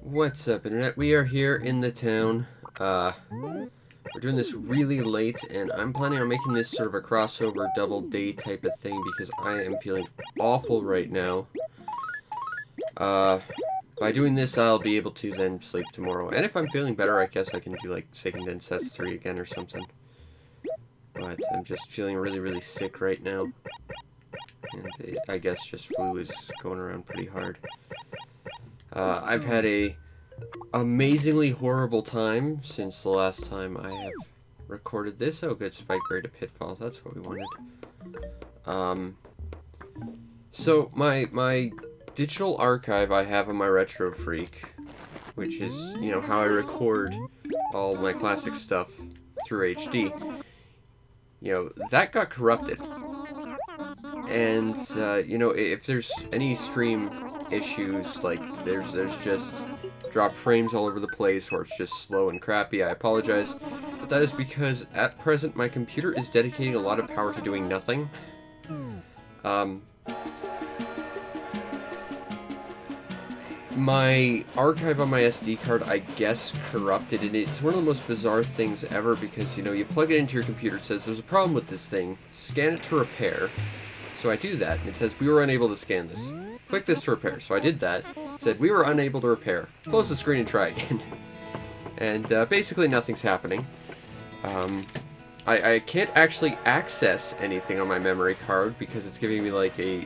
What's up, Internet? We are here in the town. We're doing this really late, and I'm planning on making this sort of a crossover double day type of thing because I am feeling awful right now. By doing this, I'll be able to then sleep tomorrow. And if I'm feeling better, I guess I can do, like, Seiken Densetsu 3 again or something. But I'm just feeling really, really sick right now. And I guess just flu is going around pretty hard. I've had a amazingly horrible time since the last time I have recorded this. Oh, good, Spike Braid to Pitfall. That's what we wanted. So my digital archive I have on my Retro Freak, which is, you know, how I record all my classic stuff through HD. You know, that got corrupted. And, you know, if there's any stream issues, like, there's just drop frames all over the place, or it's just slow and crappy, I apologize. But that is because, at present, my computer is dedicating a lot of power to doing nothing. My archive on my SD card, I guess, corrupted, and it's one of the most bizarre things ever because, you know, you plug it into your computer, it says, there's a problem with this thing, scan it to repair. So I do that, and it says, we were unable to scan this. Click this to repair. So I did that. It said, we were unable to repair. Close the screen and try again. And basically nothing's happening. I can't actually access anything on my memory card because it's giving me like a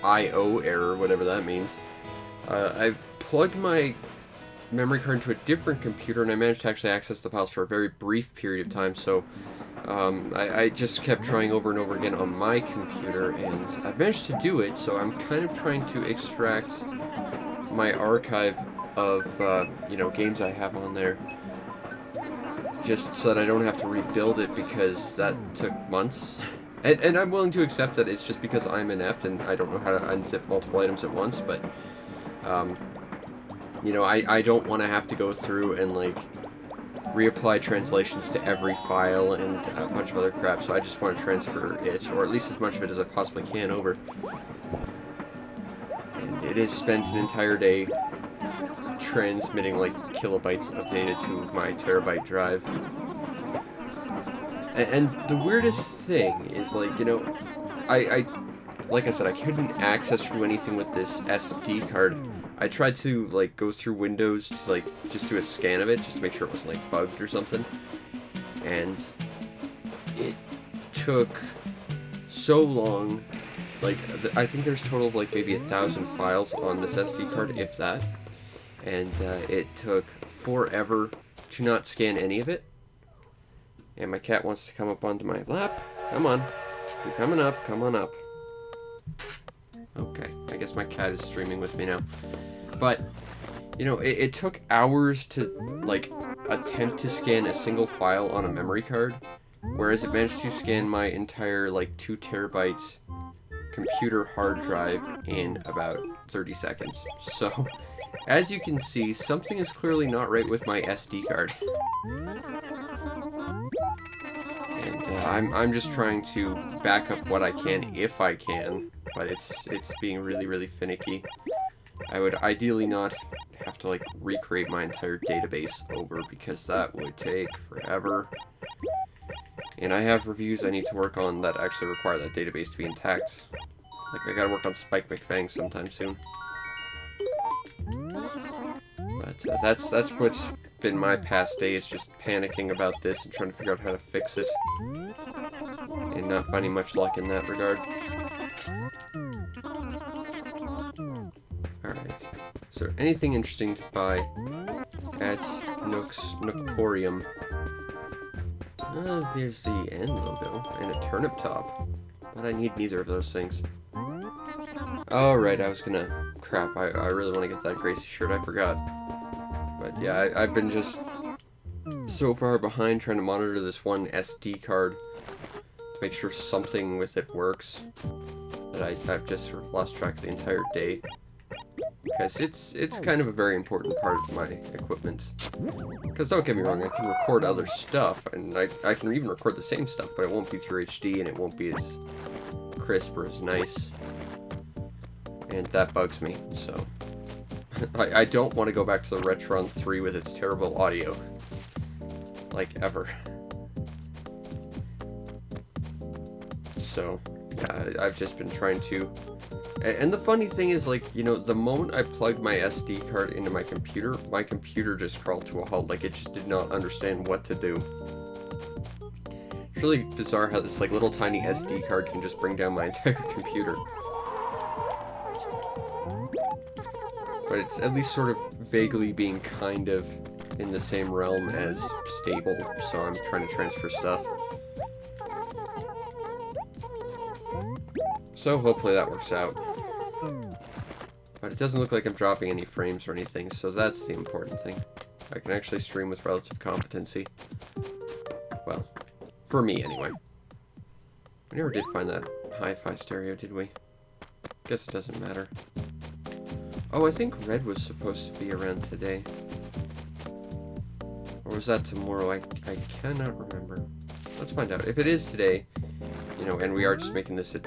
I/O error, whatever that means. I've plugged my memory card into a different computer, and I managed to actually access the files for a very brief period of time, so I just kept trying over and over again on my computer, and I've managed to do it, so I'm kind of trying to extract my archive of, you know, games I have on there, just so that I don't have to rebuild it, because that took months. And I'm willing to accept that it's just because I'm inept and I don't know how to unzip multiple items at once, but, you know, I don't want to have to go through and, like, reapply translations to every file and a bunch of other crap, so I just want to transfer it, or at least as much of it as I possibly can, over. And it has spent an entire day transmitting, like, kilobytes of data to my terabyte drive. And the weirdest thing is, like, you know, like I said, I couldn't access or do anything with this SD card. I tried to, like, go through Windows to, like, just do a scan of it, just to make sure it wasn't, like, bugged or something. And it took so long. Like, I think there's a total of, like, maybe 1,000 files on this SD card, if that. And it took forever to not scan any of it. And my cat wants to come up onto my lap. Come on. You're coming up. Come on up. Okay, I guess my cat is streaming with me now. But, you know, it took hours to, like, attempt to scan a single file on a memory card, whereas it managed to scan my entire, like, 2 terabyte computer hard drive in about 30 seconds. So, as you can see, something is clearly not right with my SD card. And I'm just trying to back up what I can, if I can, but it's being really, really finicky. I would ideally not have to, like, recreate my entire database over, because that would take forever. And I have reviews I need to work on that actually require that database to be intact. Like, I gotta work on Spike McFang sometime soon. But that's what's been my past days, just panicking about this and trying to figure out how to fix it. And not finding much luck in that regard. Alright. Is there anything interesting to buy at Nookporium? There's the N logo and a turnip top. But I need neither of those things. Alright, I was gonna... Crap, I really want to get that Gracie shirt, I forgot. But yeah, I've been just so far behind trying to monitor this one SD card to make sure something with it works that I've just sort of lost track of the entire day. Because it's kind of a very important part of my equipment. Because don't get me wrong, I can record other stuff, and I can even record the same stuff, but it won't be through HD, and it won't be as crisp or as nice. And that bugs me, so... I don't want to go back to the Retron 3 with its terrible audio. Like, ever. So, yeah, I've just been trying to... And the funny thing is, like, you know, the moment I plugged my SD card into my computer just crawled to a halt. Like, it just did not understand what to do. It's really bizarre how this, like, little tiny SD card can just bring down my entire computer. But it's at least sort of vaguely being kind of in the same realm as stable, so I'm trying to transfer stuff. So hopefully that works out. But it doesn't look like I'm dropping any frames or anything, so that's the important thing. I can actually stream with relative competency. Well, for me anyway. We never did find that hi-fi stereo, did we? Guess it doesn't matter. Oh, I think red was supposed to be around today. Or was that tomorrow? I cannot remember. Let's find out. If it is today, you know, and we are just making this a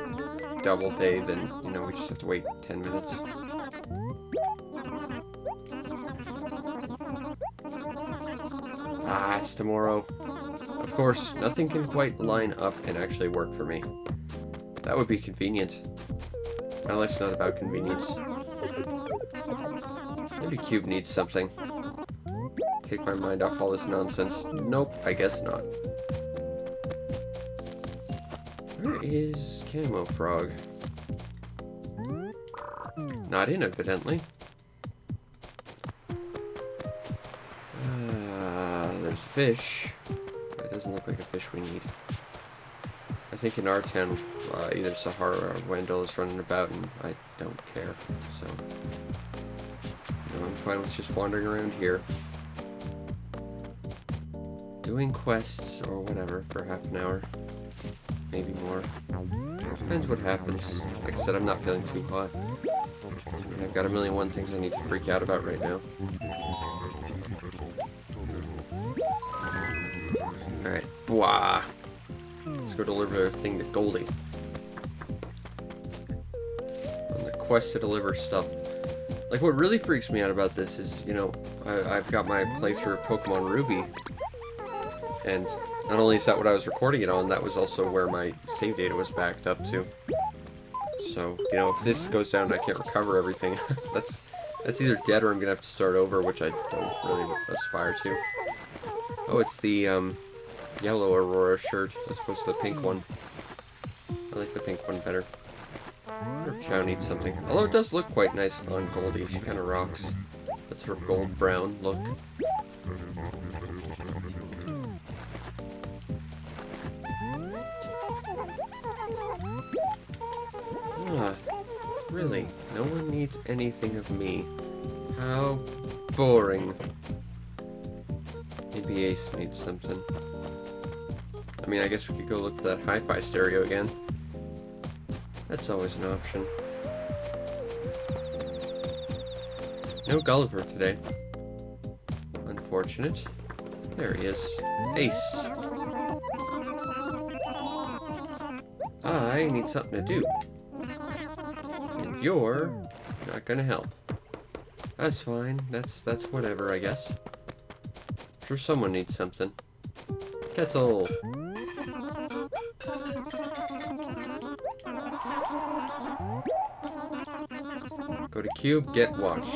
double day, then, you know, we just have to wait 10 minutes. Ah, it's tomorrow. Of course, nothing can quite line up and actually work for me. That would be convenient. My life's not about convenience. Maybe Cube needs something. Take my mind off all this nonsense. Nope, I guess not. Where is Camo Frog? Not in, evidently. There's fish. It doesn't look like a fish we need. I think in our town, either Sahara or Wendell is running about, and I don't care, so... You know, I'm fine with just wandering around here. Doing quests, or whatever, for half an hour. Maybe more. Depends what happens. Like I said, I'm not feeling too hot. And I've got a million one things I need to freak out about right now. Alright, blah. Let's go deliver the thing to Goldie. On the quest to deliver stuff. Like, what really freaks me out about this is, you know, I've got my playthrough of Pokemon Ruby. And not only is that what I was recording it on, that was also where my save data was backed up to. So, you know, if this goes down and I can't recover everything, that's either dead or I'm gonna have to start over, which I don't really aspire to. Oh, it's the, yellow Aurora shirt as opposed to the pink one. I like the pink one better. I wonder if Chow needs something. Although it does look quite nice on Goldie. She kind of rocks. That sort of gold-brown look. Ah, really? No one needs anything of me. How boring. Maybe Ace needs something. I mean, I guess we could go look for that hi-fi stereo again. That's always an option. No Gulliver today. Unfortunate. There he is. Ace. I need something to do. And you're not gonna help. That's fine. That's whatever, I guess. I'm sure someone needs something. Kettle. Go to Cube, get watch.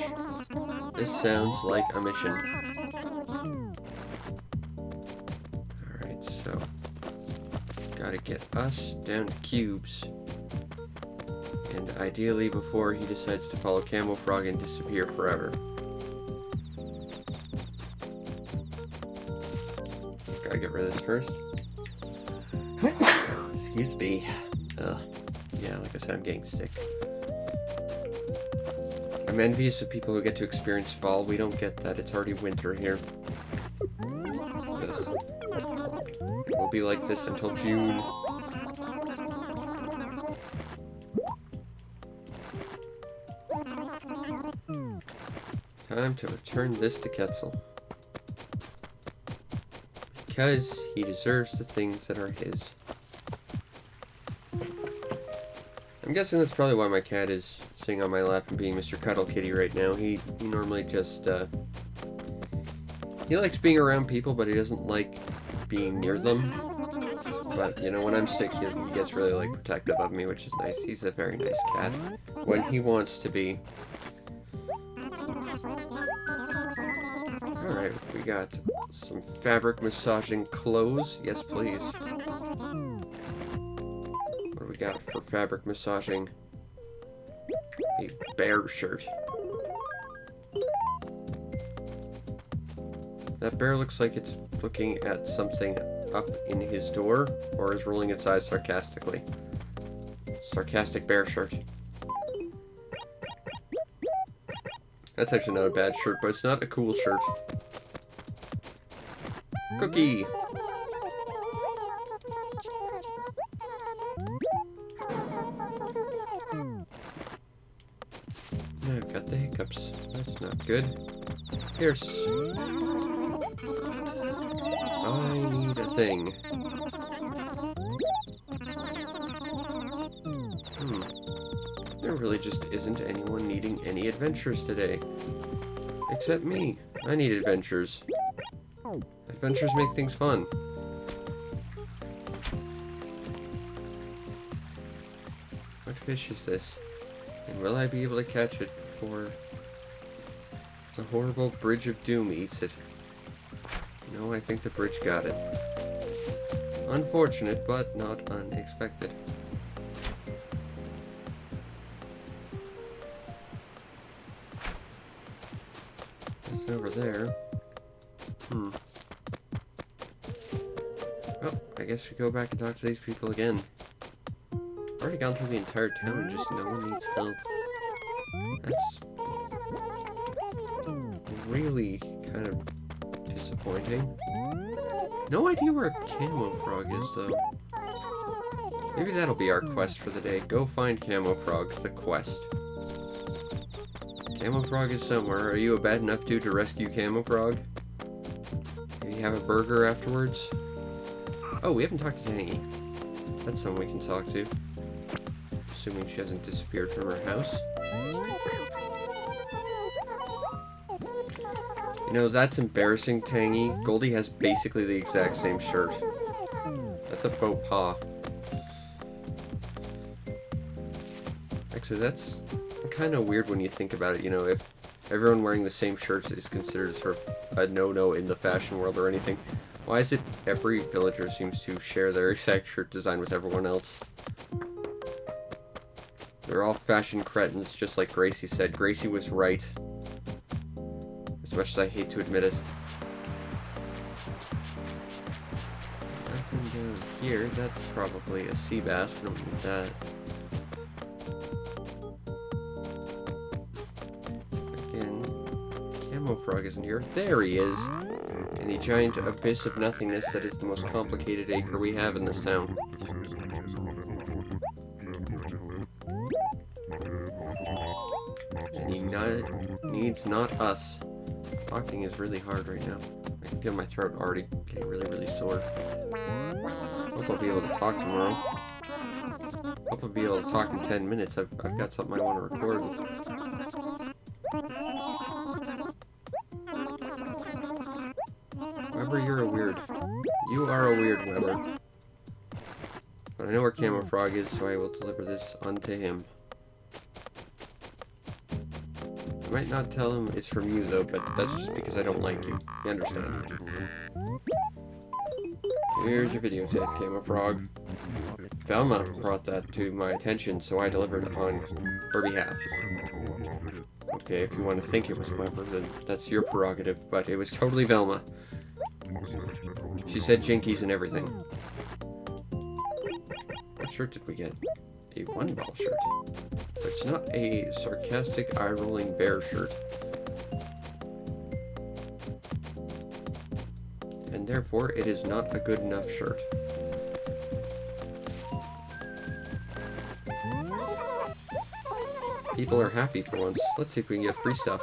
This sounds like a mission. Alright, so... Gotta get us down to Cubes. And ideally before he decides to follow Camo Frog and disappear forever. Gotta get rid of this first. Excuse me. Yeah, like I said, I'm getting sick. I'm envious of people who get to experience fall. We don't get that. It's already winter here. Ugh. It will be like this until June. Time to return this to Quetzal. Because he deserves the things that are his. I'm guessing that's probably why my cat is sitting on my lap and being Mr. Cuddle Kitty right now. He normally just, he likes being around people, but he doesn't like being near them. But, you know, when I'm sick, he gets really, like, protective of me, which is nice. He's a very nice cat. When he wants to be. Alright, we got some fabric massaging clothes. Yes, please. What do we got for fabric massaging? A bear shirt. That bear looks like it's looking at something up in his door, or is rolling its eyes sarcastically. Sarcastic bear shirt. That's actually not a bad shirt, but it's not a cool shirt. Cookie! I've got the hiccups. That's not good. Pierce. I need a thing. There really just isn't anyone needing any adventures today. Except me. I need adventures. Adventures make things fun. What fish is this? And will I be able to catch it before the horrible Bridge of Doom eats it? No, I think the bridge got it. Unfortunate, but not unexpected. Nothing over there. Well, I guess we go back and talk to these people again. I've already gone through the entire town and just no one needs help. That's really kind of disappointing. No idea where a Camo Frog is, though. Maybe that'll be our quest for the day. Go find Camo Frog, the quest. Camo Frog is somewhere. Are you a bad enough dude to rescue Camo Frog? Maybe have a burger afterwards? Oh, we haven't talked to Tangy. That's someone we can talk to. Assuming she hasn't disappeared from her house. You know, that's embarrassing, Tangy. Goldie has basically the exact same shirt. That's a faux pas. Actually, that's kind of weird when you think about it. You know, if everyone wearing the same shirts is considered sort of a no-no in the fashion world or anything, why is it every villager seems to share their exact shirt design with everyone else? They're all fashion cretins, just like Gracie said. Gracie was right. As much as I hate to admit it. Nothing down here. That's probably a sea bass. We don't need that. Again, Camo Frog isn't here. There he is! In the giant abyss of nothingness that is the most complicated acre we have in this town. And he needs not us. Talking is really hard right now. I can feel my throat already getting really sore. Hope I'll be able to talk tomorrow. Hope I'll be able to talk in 10 minutes. I've got something I want to record. Weber, you're a weird. You are a weird, Weber. But I know where Camo Frog is, so I will deliver this unto him. I might not tell him it's from you, though, but that's just because I don't like you. You understand? Here's your videotape, Camo Frog. Velma brought that to my attention, so I delivered it on her behalf. Okay, if you want to think it was Weber, then that's your prerogative, but it was totally Velma. She said jinkies and everything. What shirt did we get? A one-ball shirt. But it's not a sarcastic, eye-rolling bear shirt. And therefore, it is not a good enough shirt. People are happy for once. Let's see if we can get free stuff.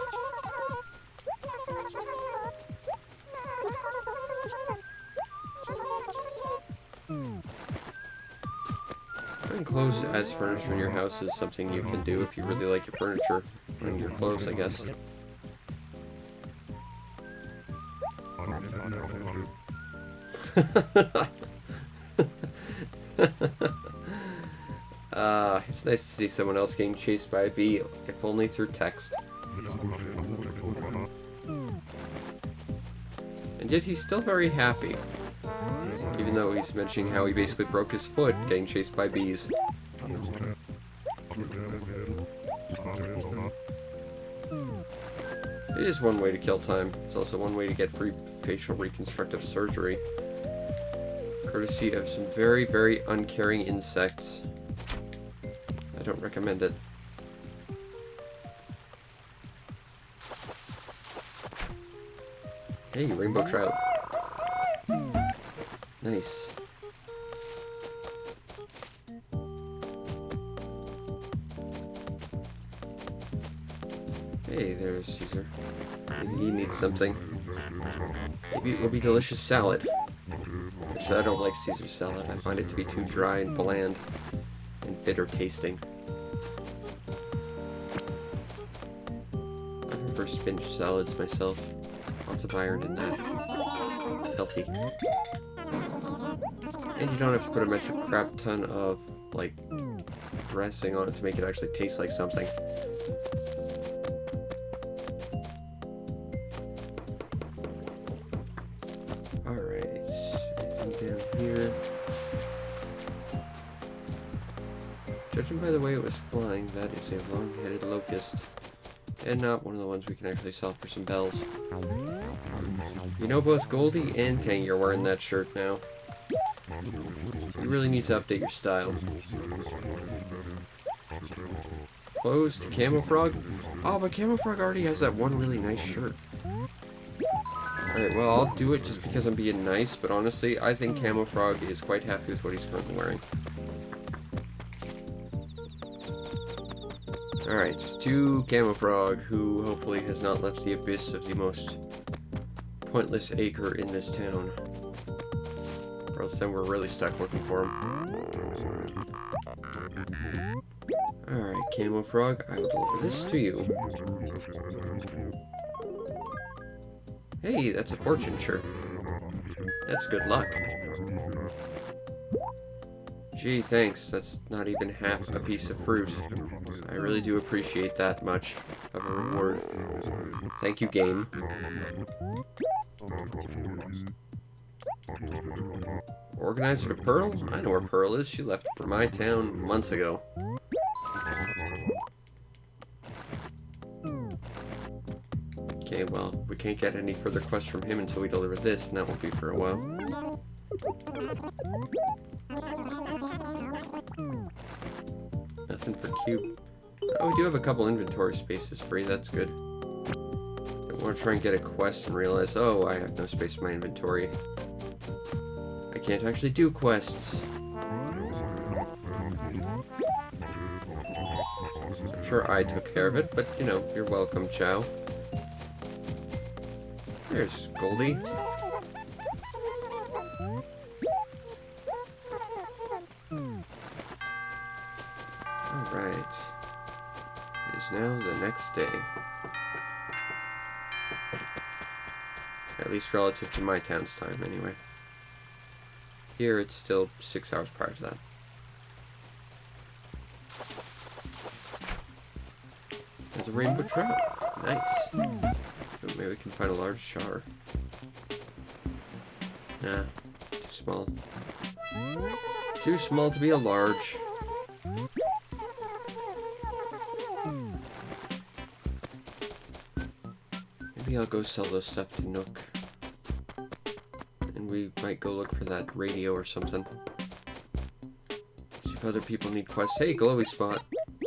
Clothes as customize furniture in your house is something you can do if you really like your furniture and your clothes, I guess. It's nice to see someone else getting chased by a bee, if only through text. And yet he's still very happy, even though he's mentioning how he basically broke his foot getting chased by bees. It is one way to kill time. It's also one way to get free facial reconstructive surgery, courtesy of some very, very uncaring insects. I don't recommend it. Hey, rainbow trout. Nice. Hey, there's Caesar. Maybe he needs something. Maybe it will be delicious salad. Actually, I don't like Caesar salad. I find it to be too dry and bland and bitter tasting. I prefer spinach salads myself. Lots of iron in that. Healthy. And you don't have to put a crap ton of, like, dressing on it to make it actually taste like something. Alright. Anything down here? Judging by the way it was flying, that is a long-headed locust. And not one of the ones we can actually sell for some bells. You know, both Goldie and Tangy are wearing that shirt now. You really need to update your style. Closed Camofrog? Oh, but Camofrog already has that one really nice shirt. Alright, well, I'll do it just because I'm being nice, but honestly, I think Camofrog is quite happy with what he's currently wearing. Alright, to Camofrog, who hopefully has not left the abyss of the most pointless acre in this town. Or else then we're really stuck looking for him. Alright, Camofrog, I will deliver this to you. Hey, that's a fortune shirt. That's good luck. Gee, thanks. That's not even half a piece of fruit. I really do appreciate that much of a reward. Thank you, game. Organizer to Pearl? I know where Pearl is. She left for my town months ago. Okay, well, we can't get any further quests from him until we deliver this, and that won't be for a while. Nothing for Cube. Oh, we do have a couple inventory spaces free, that's good. I want to try and get a quest and realize, oh, I have no space in my inventory. I can't actually do quests. I'm sure I took care of it, but, you know, you're welcome, Chow. There's Goldie. Alright. It is now the next day. At least relative to my town's time, anyway. Here, it's still 6 hours prior to that. There's a rainbow trout. Nice. Oh, maybe we can find a large char. Nah, too small. Too small to be a large. Maybe I'll go sell those stuff to Nook. And we might go look for that radio or something. See if other people need quests. Hey, glowy spot.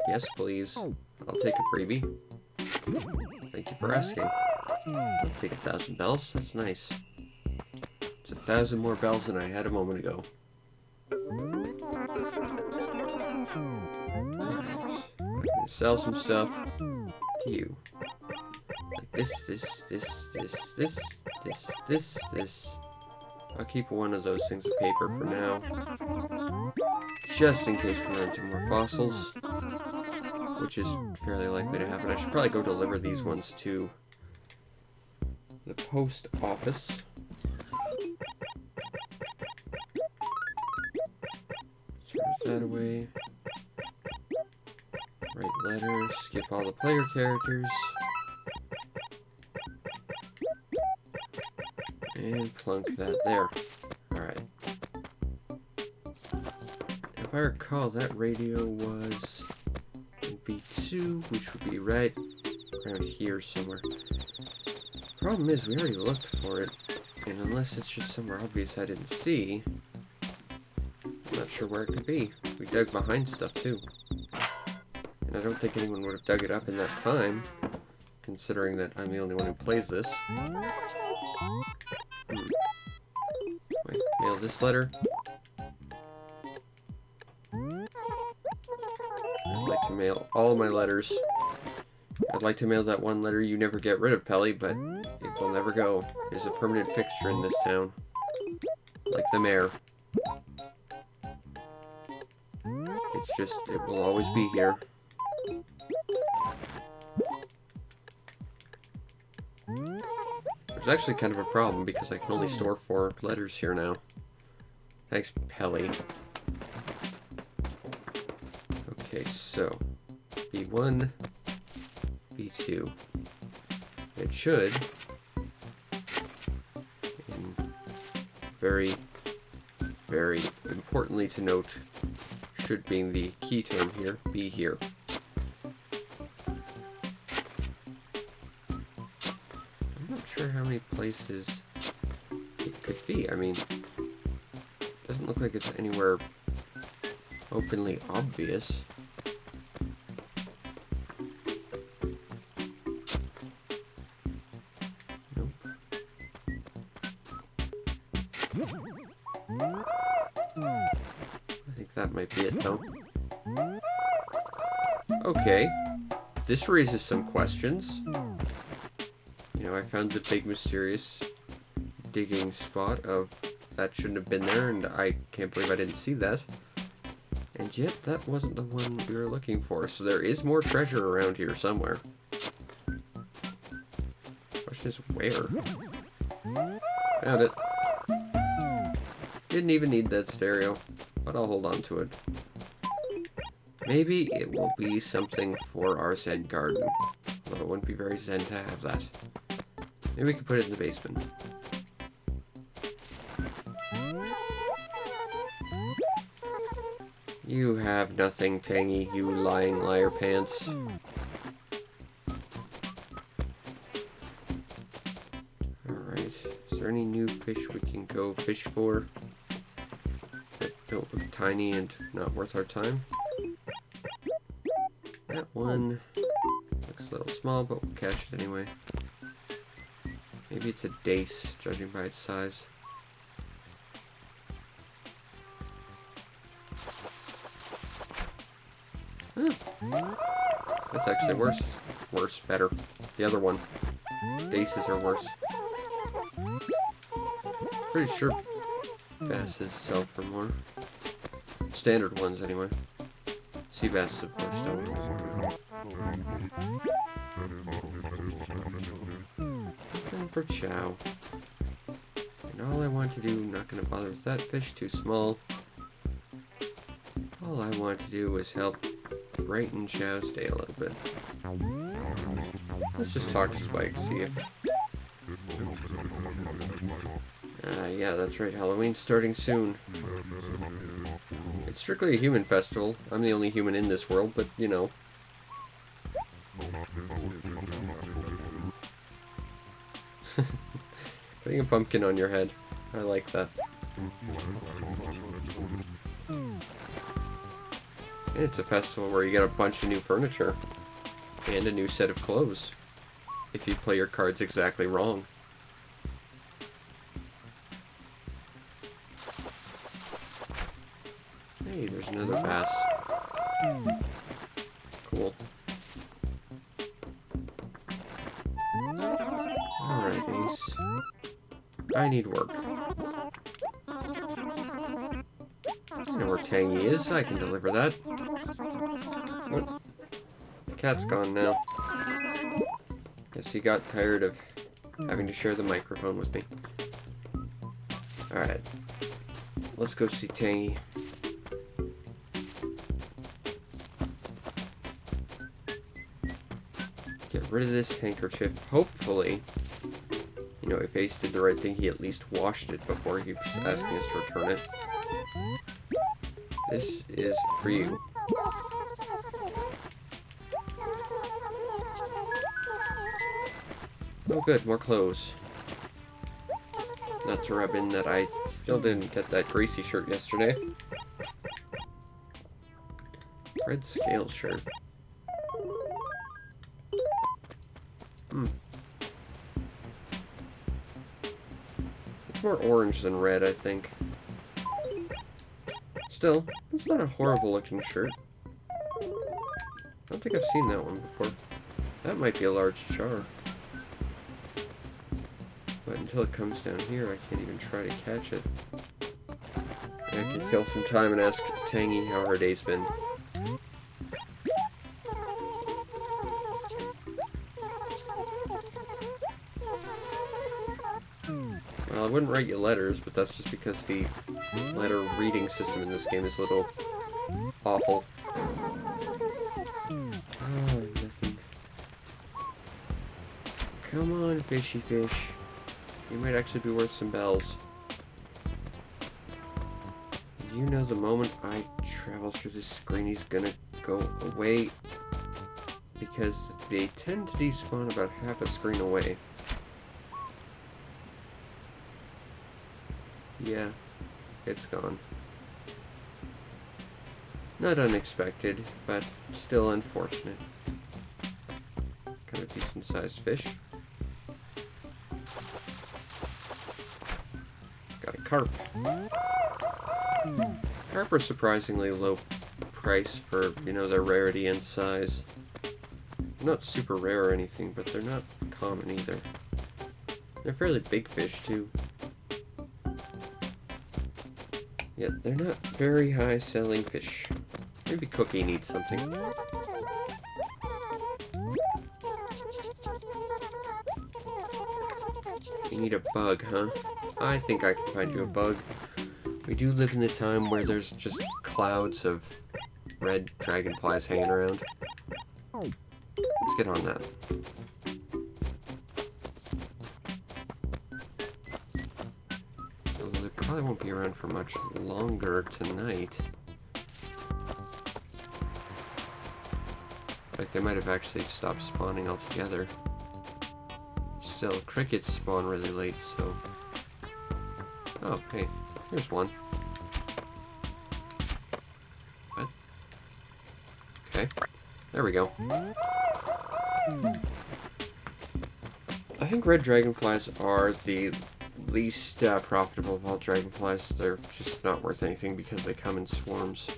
Yes, please. I'll take a freebie. Thank you for asking. I'll take 1,000 bells. That's nice. It's 1,000 more bells than I had a moment ago. Alright. I'm gonna sell some stuff to you. Like this. I'll keep one of those things of paper for now. just in case we run into more fossils, which is fairly likely to happen. I should probably go deliver these ones to the post office. Throw that away. Write letters, skip all the player characters. And plunk that there. Alright. If I recall, that radio was in B2, which would be right around here somewhere. Problem is, we already looked for it, and unless it's just somewhere obvious I didn't see, I'm not sure where it could be. We dug behind stuff too. And I don't think anyone would have dug it up in that time, considering that I'm the only one who plays this. Wait, mail this letter. I'd like to mail all my letters. I'd like to mail that one letter you never get rid of, Pelly, but it will never go. It is a permanent fixture in this town. Like the mayor. It's just, it will always be here. There's actually kind of a problem because I can only store 4 letters here now. Thanks, Pelly. Okay, so B1, B2. It should, and very, very importantly to note, should being the key term here, be here. I'm not sure how many places it could be. I mean, it doesn't look like it's anywhere openly obvious. Nope. I think that might be it, though. Okay. This raises some questions. You know, I found the big mysterious digging spot of that shouldn't have been there, and I can't believe I didn't see that. And yet, that wasn't the one we were looking for, so there is more treasure around here somewhere. Question is, where? Found it. Didn't even need that stereo, but I'll hold on to it. Maybe it will be something for our Zen garden, although it wouldn't be very Zen to have that. Maybe we could put it in the basement. You have nothing, Tangy, you lying liar pants. Alright, is there any new fish we can go fish for that don't look tiny and not worth our time? That one looks a little small, but we'll catch it anyway. Maybe it's a dace, judging by its size. That's actually worse. Worse, better. The other one. Daces are worse. Pretty sure basses sell for more. Standard ones, anyway. Sea basses, of course, don't. And for chow. And all I want to do, not going to bother with that fish, too small. All I want to do is help brighten Chow's day a little bit. Let's just talk to Spike, see if... yeah, that's right, Halloween's starting soon. It's strictly a human festival. I'm the only human in this world, but, you know. Putting a pumpkin on your head. I like that. And it's a festival where you get a bunch of new furniture. And a new set of clothes. If you play your cards exactly wrong. Hey, there's another bass. Cool. Alright, Ace. I need work. Yeah, we're where Tangy is. I can deliver that. Oh, the cat's gone now. Guess he got tired of having to share the microphone with me. Alright. Let's go see Tangy. Get rid of this handkerchief. Hopefully, you know, if Ace did the right thing, he at least washed it before he was asking us to return it. This is for you. Oh good, more clothes. Not to rub in that I still didn't get that Gracie shirt yesterday. Red scale shirt. It's more orange than red, I think. Still, it's not a horrible looking shirt. I don't think I've seen that one before. That might be a large char. But until it comes down here, I can't even try to catch it. I can kill some time and ask Tangy how her day's been. Well, I wouldn't write you letters, but that's just because the letter reading system in this game is a little awful. Oh, nothing. Come on, fishy fish. You might actually be worth some bells. You know the moment I travel through this screen, he's gonna go away. Because they tend to despawn about half a screen away. Yeah, it's gone. Not unexpected, but still unfortunate. Got a decent sized fish. Got a carp. Carp are surprisingly low price for, you know, their rarity and size. They're not super rare or anything, but they're not common either. They're fairly big fish too. Yet they're not very high selling fish. Maybe Cookie needs something. You need a bug, huh? I think I can find you a bug. We do live in the time where there's just clouds of red dragonflies hanging around. Let's get on that. Although they probably won't be around for much longer tonight. Like, they might have actually stopped spawning altogether. Still, crickets spawn really late, so... Oh, hey, here's one. What? Okay, there we go. I think red dragonflies are the least profitable of all dragonflies. They're just not worth anything because they come in swarms.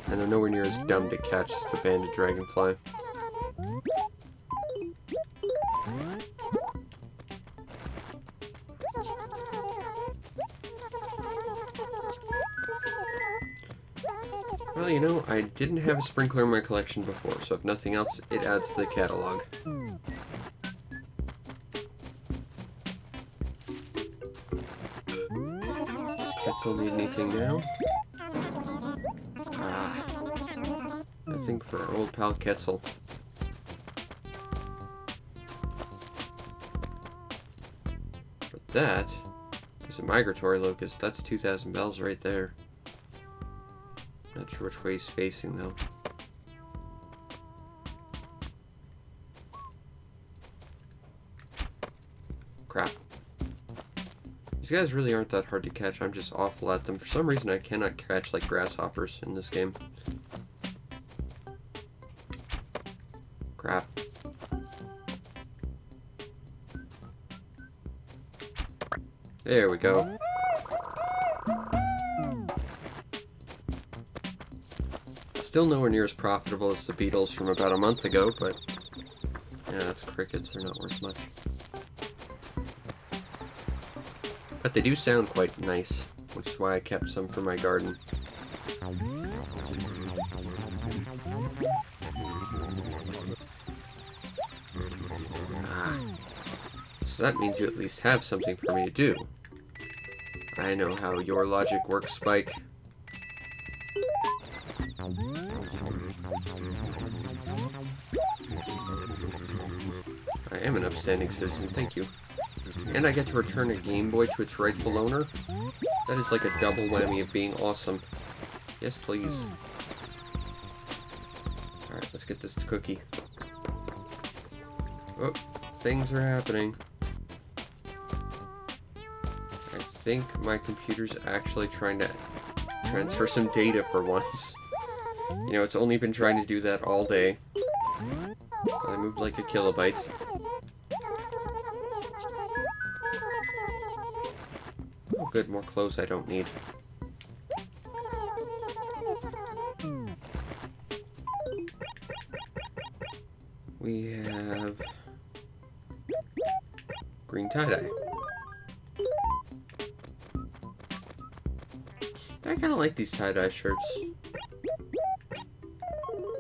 And they're nowhere near as dumb to catch as the banded dragonfly. Well, you know, I didn't have a sprinkler in my collection before, so if nothing else, it adds to the catalog. Does Quetzal need anything now? Ah. Nothing for our old pal Quetzal. But that is a migratory locust. That's 2,000 bells right there. Not sure which way he's facing, though. Crap. These guys really aren't that hard to catch. I'm just awful at them. For some reason, I cannot catch, like, grasshoppers in this game. Crap. There we go. Still nowhere near as profitable as the beetles from about a month ago, but yeah, that's crickets. They're not worth much. But they do sound quite nice. which is why I kept some for my garden. So that means you at least have something for me to do. I know how your logic works, Spike. I am an upstanding citizen, thank you. And I get to return a Game Boy to its rightful owner? That is like a double whammy of being awesome. Yes, please. Alright, let's get this cookie. Oh, things are happening. I think my computer's actually trying to transfer some data for once. You know, it's only been trying to do that all day. I moved like a kilobyte. Oh good, more clothes I don't need. We have green tie-dye. I kind of like these tie-dye shirts.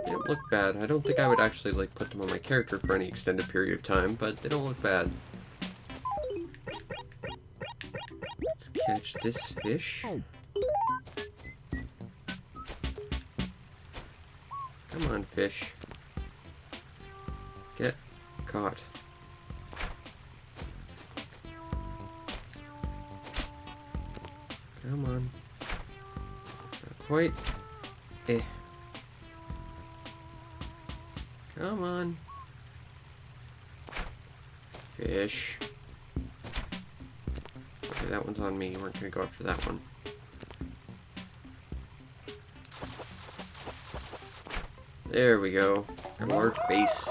They don't look bad. I don't think I would actually like put them on my character for any extended period of time, but they don't look bad. Let's catch this fish. Come on, fish. Get caught. Come on. Not quite. Eh. Come on. Fish. Okay, that one's on me. You weren't gonna go after that one. There we go. Got a large base.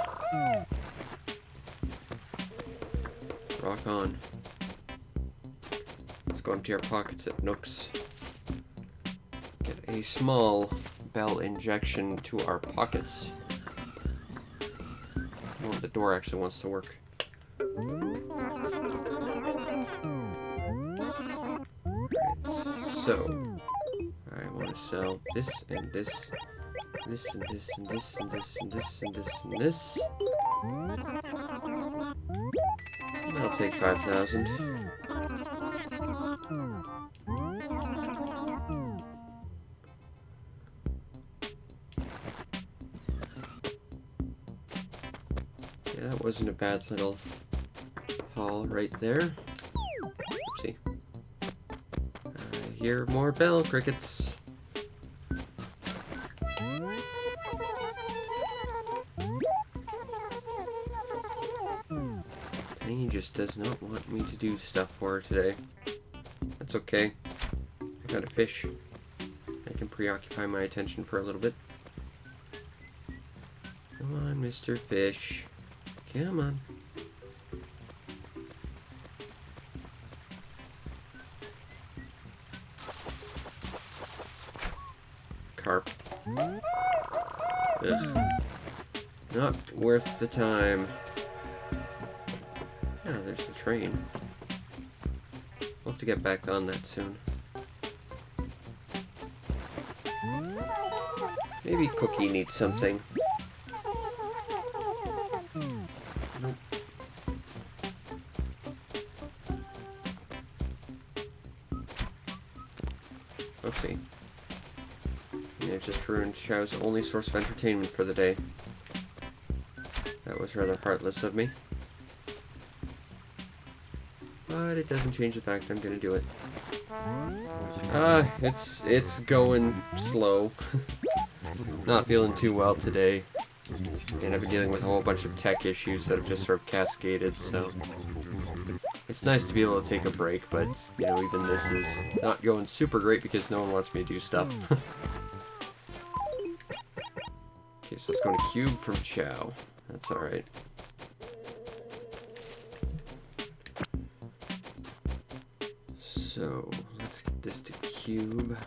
Rock on. Let's go empty our pockets at Nooks. Get a small bell injection to our pockets. Oh, the door actually wants to work. Right, so, I want to sell this and this. This and this and this and this and this and this and this. I'll take 5,000. Yeah, that wasn't a bad little haul right there. Oopsie. I hear more bell crickets. He just does not want me to do stuff for her today. That's okay. I got a fish. I can preoccupy my attention for a little bit. Come on, Mr. Fish. Come on. Carp. Ugh. Not worth the time. Oh, there's the train. We'll have to get back on that soon. Maybe Cookie needs something. Nope. Okay. Yeah, it just ruined Chow's only source of entertainment for the day. That was rather heartless of me. But it doesn't change the fact I'm gonna do it. It's going slow. Not feeling too well today. And I've been dealing with a whole bunch of tech issues that have just sort of cascaded, so... It's nice to be able to take a break, but, you know, even this is not going super great because no one wants me to do stuff. Okay, so let's go to Cube from Chow. That's alright. So, let's get this to Cube.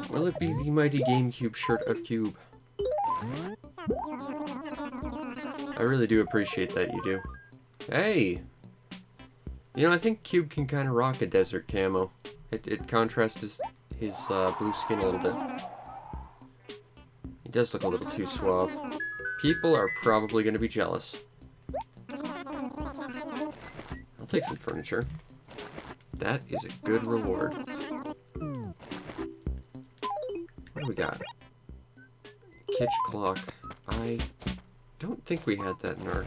Will it be the mighty GameCube shirt of Cube? I really do appreciate that you do. Hey! You know, I think Cube can kind of rock a desert camo. It contrasts his blue skin a little bit. He does look a little too suave. People are probably going to be jealous. I'll take some furniture. That is a good reward. What do we got? Kitsch clock. I don't think we had that in our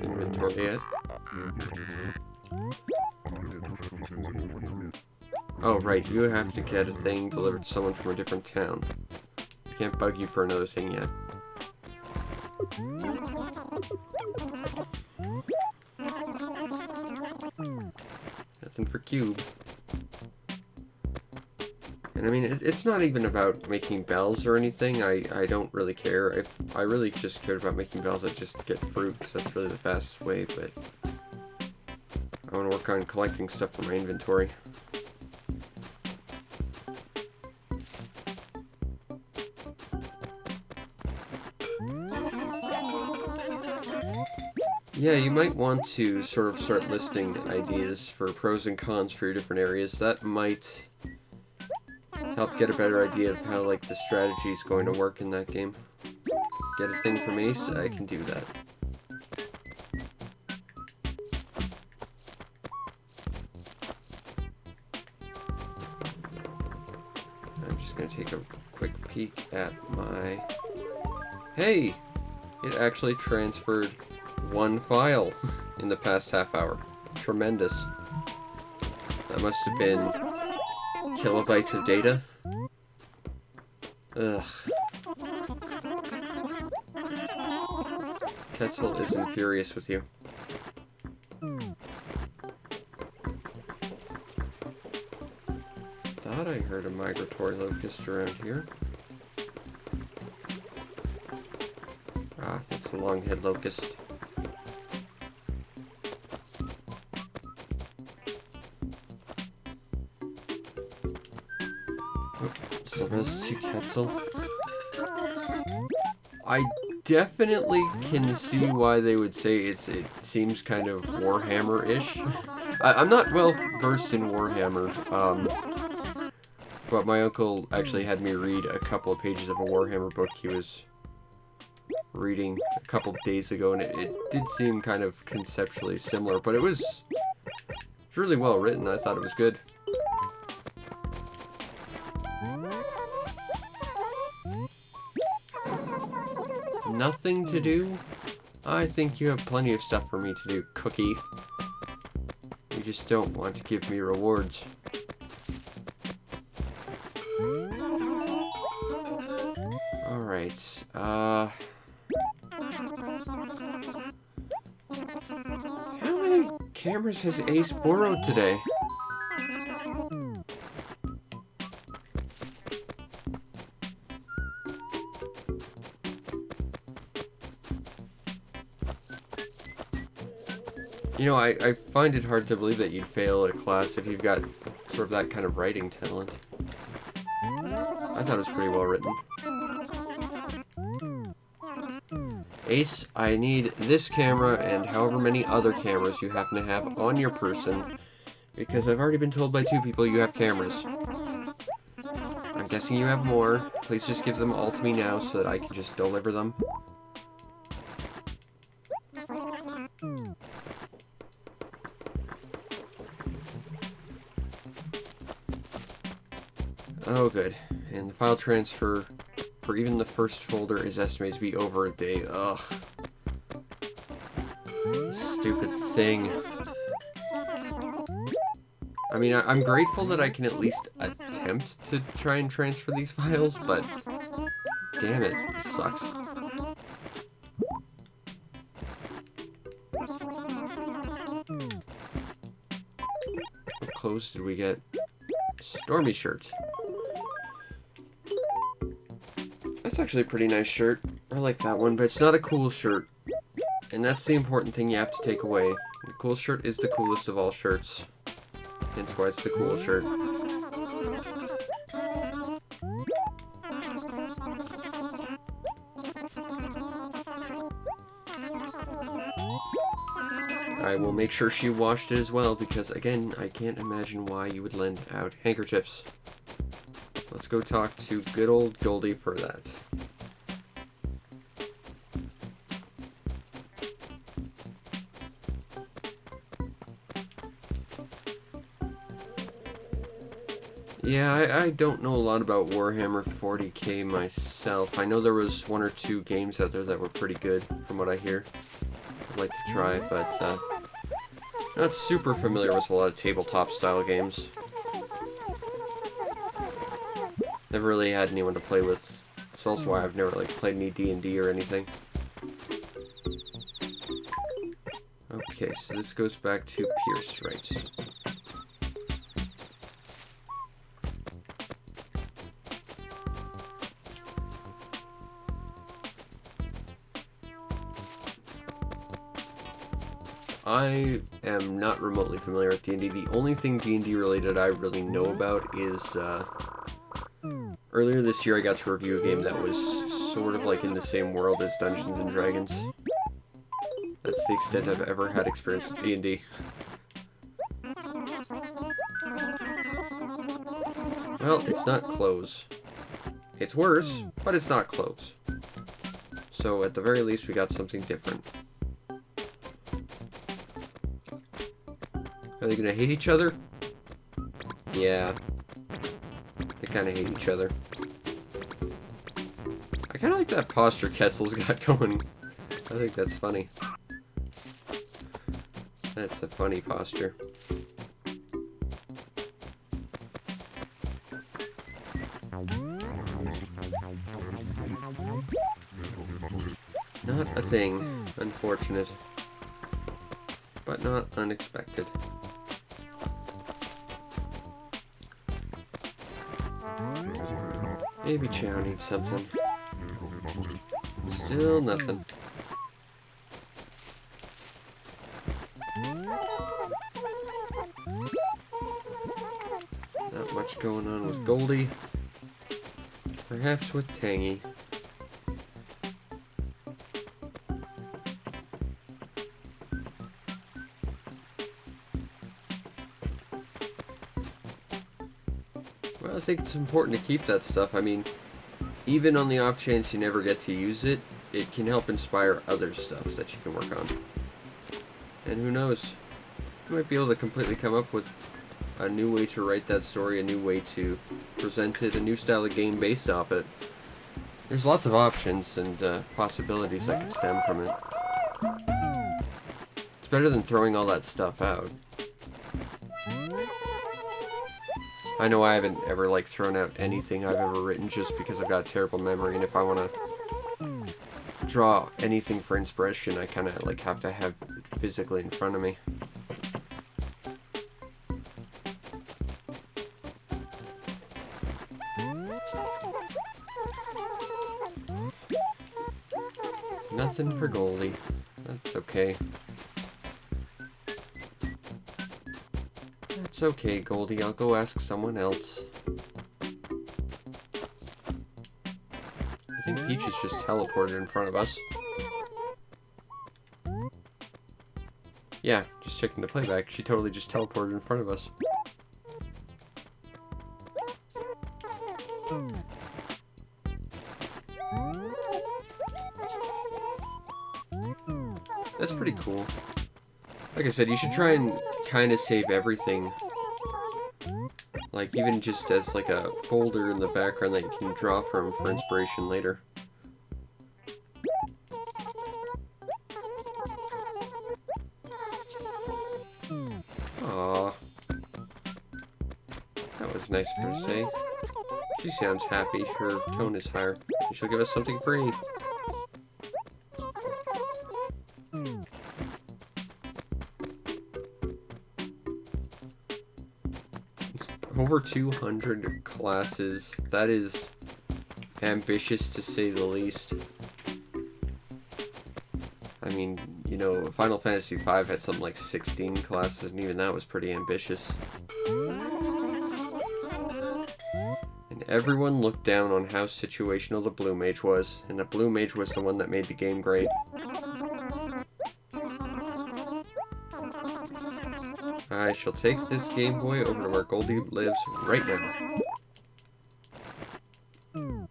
inventory yet. Oh, right. You have to get a thing delivered to someone from a different town. I can't bug you for another thing yet. Nothing for Cube. And I mean, it's not even about making bells or anything. I don't really care. If I really just cared about making bells, I'd just get fruit, because that's really the fastest way, but I want to work on collecting stuff from my inventory. Yeah, you might want to sort of start listing ideas for pros and cons for your different areas. That might help get a better idea of how, like, the strategy is going to work in that game. Get a thing from Ace? I can do that. I'm just going to take a quick peek at my... Hey! It actually transferred one file in the past half hour. Tremendous. That must have been kilobytes of data. Ugh. Ketzel isn't furious with you. Thought I heard a migratory locust around here. Ah, it's a long-head locust. To Ketzel. I definitely can see why they would say it seems kind of Warhammer-ish. I'm not well versed in Warhammer, but my uncle actually had me read a couple of pages of a Warhammer book he was reading a couple of days ago, and it did seem kind of conceptually similar, but it was really well written. I thought it was good. Nothing to do? I think you have plenty of stuff for me to do, Cookie. You just don't want to give me rewards. Alright, how many cameras has Ace borrowed today? You know, I find it hard to believe that you'd fail a class if you've got sort of that kind of writing talent. I thought it was pretty well written. Ace, I need this camera and however many other cameras you happen to have on your person, because I've already been told by 2 people you have cameras. I'm guessing you have more. Please just give them all to me now so that I can just deliver them. Oh, good. And the file transfer for even the first folder is estimated to be over a day. Ugh. Stupid thing. I mean, I'm grateful that I can at least attempt to try and transfer these files, but damn it, it sucks. What clothes did we get? Stormy shirt. That's actually a pretty nice shirt. I like that one, but it's not a cool shirt. And that's the important thing you have to take away. The cool shirt is the coolest of all shirts. Hence why it's the cool shirt. I will make sure she washed it as well, because again, I can't imagine why you would lend out handkerchiefs. Let's go talk to good old Goldie for that. Yeah, I don't know a lot about Warhammer 40k myself. I know there was 1 or 2 games out there that were pretty good, from what I hear. I'd like to try, but not super familiar with a lot of tabletop style games. Never really had anyone to play with. That's also why I've never like played any D&D or anything. Okay, so this goes back to Pierce, right? I am not remotely familiar with D&D. The only thing D&D related I really know about is, earlier this year I got to review a game that was sort of like in the same world as Dungeons and Dragons. That's the extent I've ever had experience with D&D. Well, it's not close. It's worse, but it's not close. So at the very least we got something different. Are they gonna hate each other? Yeah. They kinda hate each other. I kinda like that posture Ketzel's got going. I think that's funny. That's a funny posture. Not a thing. Unfortunate. But not unexpected. Maybe Chow needs something. Still nothing. Not much going on with Goldie. Perhaps with Tangy. Well, I think it's important to keep that stuff. I mean, even on the off chance you never get to use it, it can help inspire other stuff that you can work on. And who knows, you might be able to completely come up with a new way to write that story, a new way to present it, a new style of game based off it. There's lots of options and possibilities that could stem from it. It's better than throwing all that stuff out. I know I haven't ever like thrown out anything I've ever written just because I've got a terrible memory, and if I want to draw anything for inspiration, I kind of like have to have it physically in front of me. Nothing for Goldie. That's okay. That's okay, Goldie. I'll go ask someone else. I think Peach is just teleported in front of us. Yeah, just checking the playback. She totally just teleported in front of us. That's pretty cool. Like I said, you should try and kind of save everything. Like, even just as like a folder in the background that you can draw from for inspiration later. Aww. That was nice of her to say. She sounds happy. Her tone is higher. She'll give us something free. Over 200 classes. That is ambitious to say the least. I mean, you know, Final Fantasy V had something like 16 classes, and even that was pretty ambitious. And everyone looked down on how situational the Blue Mage was, and the Blue Mage was the one that made the game great. I shall take this Game Boy over to where Goldie lives right now. And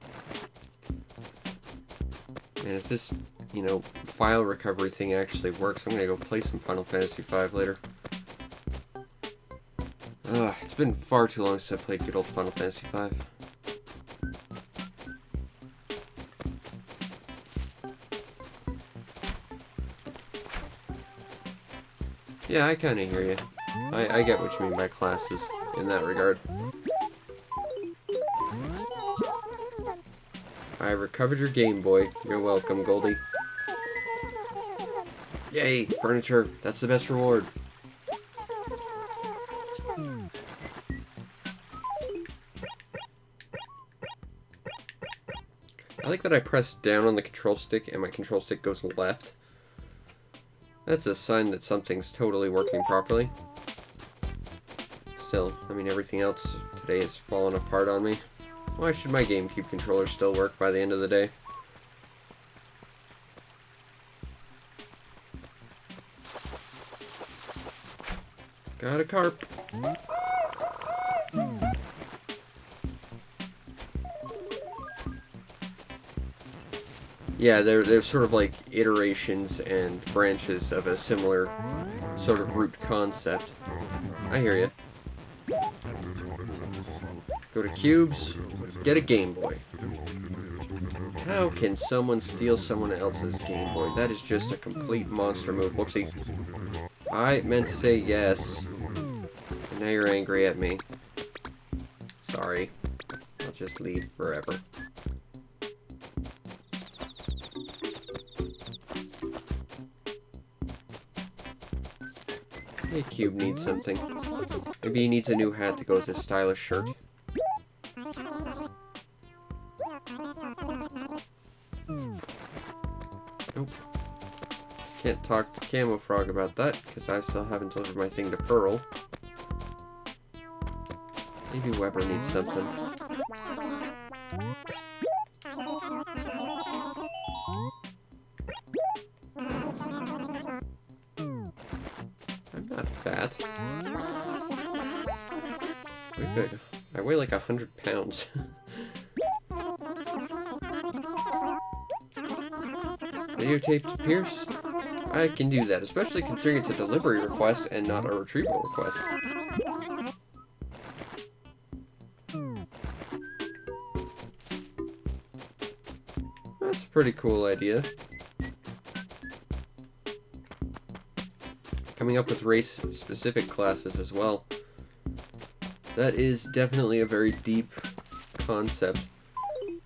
if this, you know, file recovery thing actually works, I'm gonna go play some Final Fantasy V later. It's been far too long since I played good old Final Fantasy V. Yeah, I kinda hear you. I get what you mean by classes in that regard. I recovered your Game Boy. You're welcome, Goldie. Yay, furniture. That's the best reward. I like that I press down on the control stick and my control stick goes left. That's a sign that something's totally working properly. Still, I mean, everything else today has fallen apart on me. Why should my GameCube controller still work by the end of the day? Got a carp. Yeah, they're sort of like iterations and branches of a similar sort of root concept. I hear you. Go to cubes, get a Game Boy. How can someone steal someone else's Game Boy? That is just a complete monster move. Whoopsie. I meant to say yes. And now you're angry at me. Sorry. I'll just leave forever. Hey, Cube needs something. Maybe he needs a new hat to go with his stylish shirt. Nope. Can't talk to Camo Frog about that, because I still haven't delivered my thing to Pearl. Maybe Weber needs something. I'm not fat. We're good. I weigh like 100 pounds. Videotape to Pierce? I can do that, especially considering it's a delivery request and not a retrieval request. That's a pretty cool idea. Coming up with race-specific classes as well. That is definitely a very deep concept.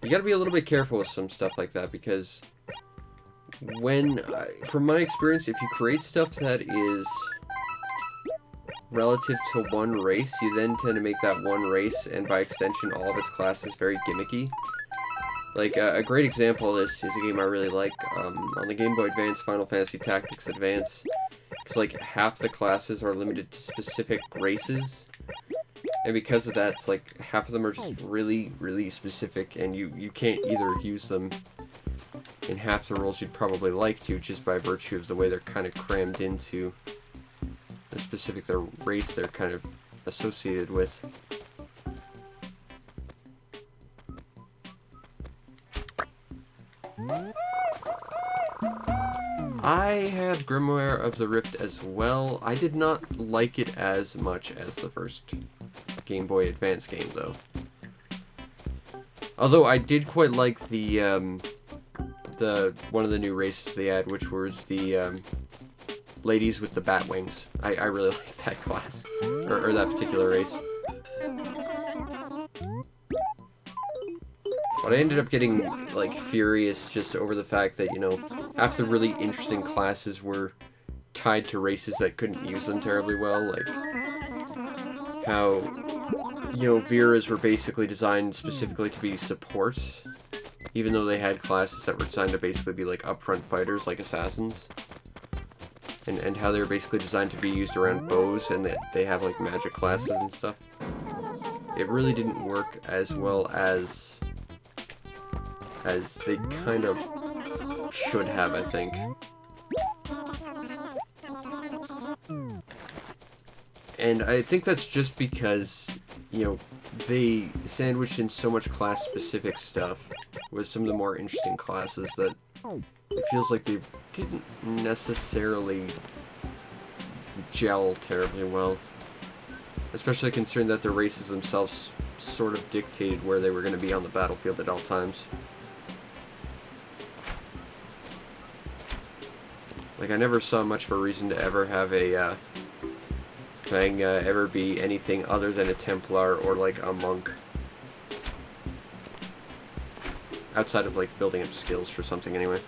You gotta be a little bit careful with some stuff like that, because when, from my experience, if you create stuff that is relative to one race, you then tend to make that one race, and by extension all of its classes, very gimmicky. Like, a great example of this is a game I really like, on the Game Boy Advance, Final Fantasy Tactics Advance. Because, like, half the classes are limited to specific races. And because of that, it's like, half of them are just really, really specific, and you can't either use them in half the roles you'd probably like to, just by virtue of the way they're kind of crammed into the specific race they're kind of associated with. I have Grimoire of the Rift as well. I did not like it as much as the first Game Boy Advance game, though. Although I did quite like the one of the new races they had, which was the ladies with the bat wings. I really like that class, or that particular race. But I ended up getting, like, furious just over the fact that, you know, half the really interesting classes were tied to races that couldn't use them terribly well, like how, you know, Vera's were basically designed specifically to be support, even though they had classes that were designed to basically be, like, upfront fighters, like assassins. And how they were basically designed to be used around bows, and that they have, like, magic classes and stuff. It really didn't work as well as they kind of should have, I think. And I think that's just because, you know, they sandwiched in so much class-specific stuff with some of the more interesting classes that it feels like they didn't necessarily gel terribly well. Especially considering that the races themselves sort of dictated where they were going to be on the battlefield at all times. Like, I never saw much of a reason to ever have a thing ever be anything other than a Templar or, like, a monk. Outside of, like, building up skills for something anyway.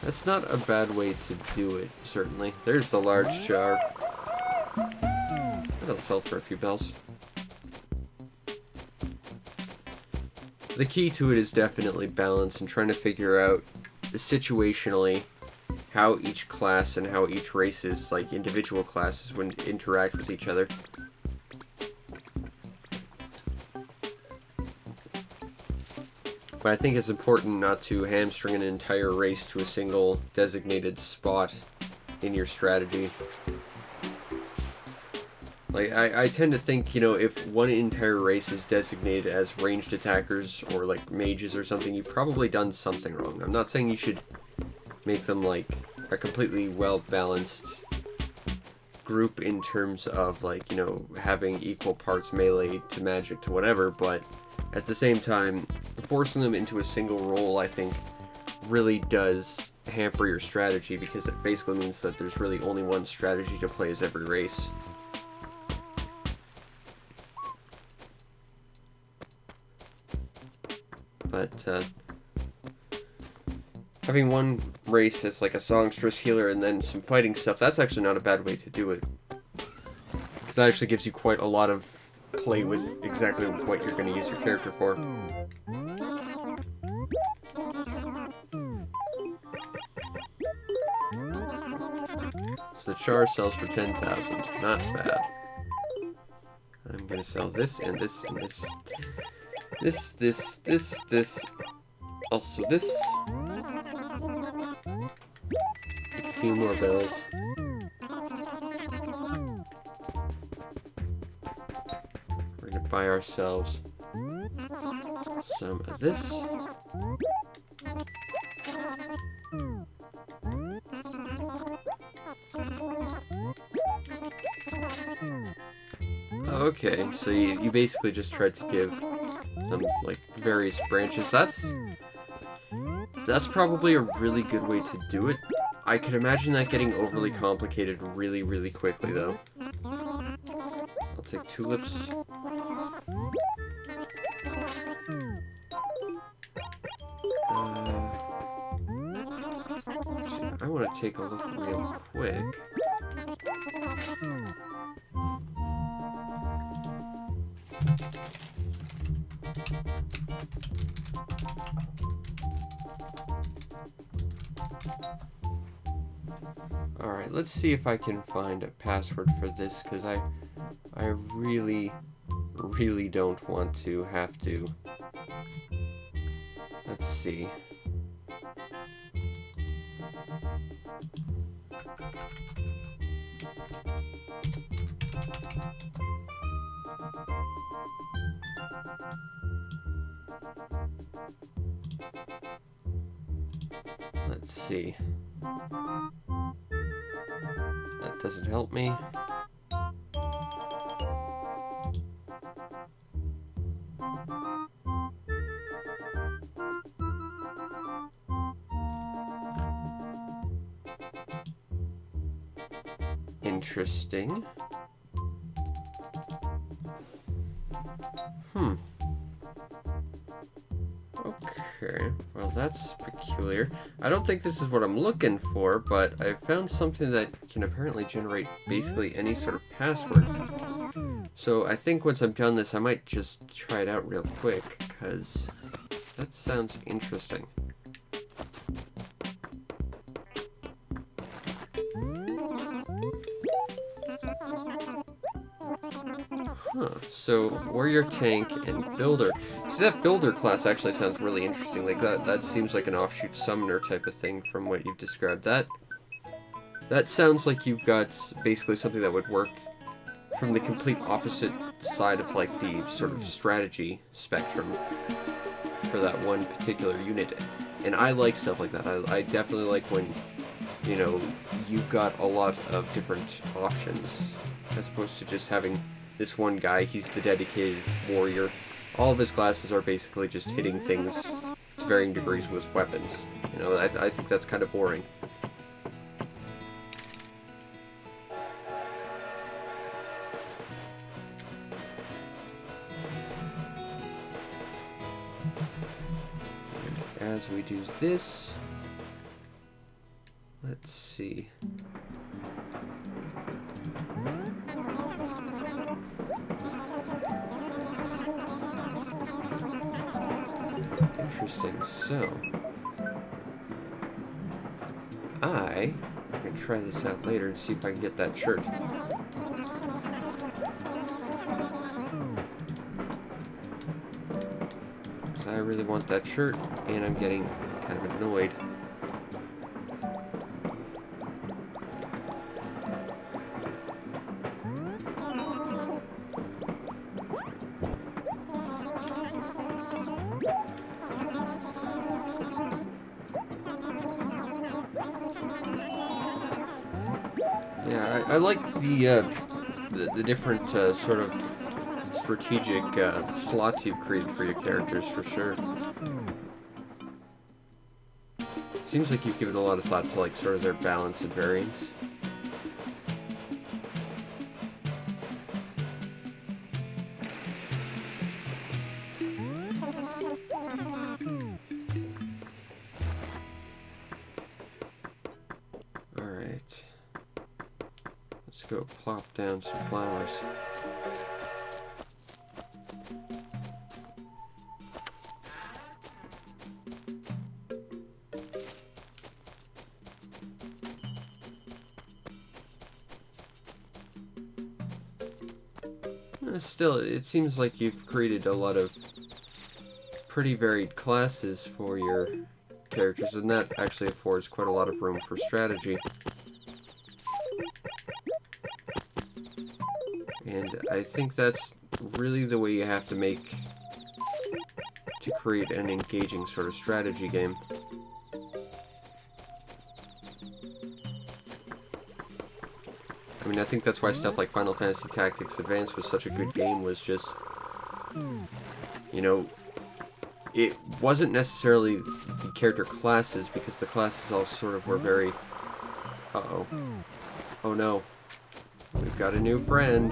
That's not a bad way to do it, certainly. There's the large jar. That'll sell for a few bells. The key to it is definitely balance and trying to figure out situationally how each class and how each race's, like, individual classes would interact with each other. But I think it's important not to hamstring an entire race to a single designated spot in your strategy. Like, I tend to think, you know, if one entire race is designated as ranged attackers or, like, mages or something, you've probably done something wrong. I'm not saying you should make them, like, a completely well-balanced group in terms of, like, you know, having equal parts melee to magic to whatever, but at the same time, forcing them into a single role, I think, really does hamper your strategy, because it basically means that there's really only one strategy to play as every race. But, having one race as, like, a songstress healer and then some fighting stuff, that's actually not a bad way to do it. Because that actually gives you quite a lot of play with exactly what you're going to use your character for. So the char sells for 10,000. Not bad. I'm going to sell this and this and this. This. Also this. A few more bells. We're going to buy ourselves some of this. Okay, so you basically just tried to give some, like, various branches. That's probably a really good way to do it. I could imagine that getting overly complicated really, really quickly, though. I'll take tulips. I want to take a look real quick. Alright, let's see if I can find a password for this, because I really, really don't want to have to. Let's see. Let's see. That doesn't help me. Interesting. Okay, well that's peculiar. I don't think this is what I'm looking for, but I found something that can apparently generate basically any sort of password. So I think once I've done this, I might just try it out real quick, because that sounds interesting. Huh. So, warrior, tank, and builder. See, that builder class actually sounds really interesting. Like, that seems like an offshoot summoner type of thing from what you've described. That sounds like you've got basically something that would work from the complete opposite side of, like, the sort of strategy spectrum for that one particular unit. And I like stuff like that. I definitely like when, you know, you've got a lot of different options, as opposed to just having this one guy. He's the dedicated warrior. All of his classes are basically just hitting things to varying degrees with weapons. You know, I think that's kind of boring. And as we do this, let's see. Interesting. So, I can try this out later and see if I can get that shirt. Because I really want that shirt, and I'm getting kind of annoyed. Yeah, I like the different sort of strategic slots you've created for your characters, for sure. It seems like you've given a lot of thought to, like, sort of their balance and variance. Alright. Let's go plop down some flowers. Still, it seems like you've created a lot of pretty varied classes for your characters, and that actually affords quite a lot of room for strategy. And I think that's really the way you have to make to create an engaging sort of strategy game. I mean, I think that's why stuff like Final Fantasy Tactics Advance was such a good game, was just, you know, it wasn't necessarily the character classes, because the classes all sort of were very... Uh-oh. Oh no. We've got a new friend.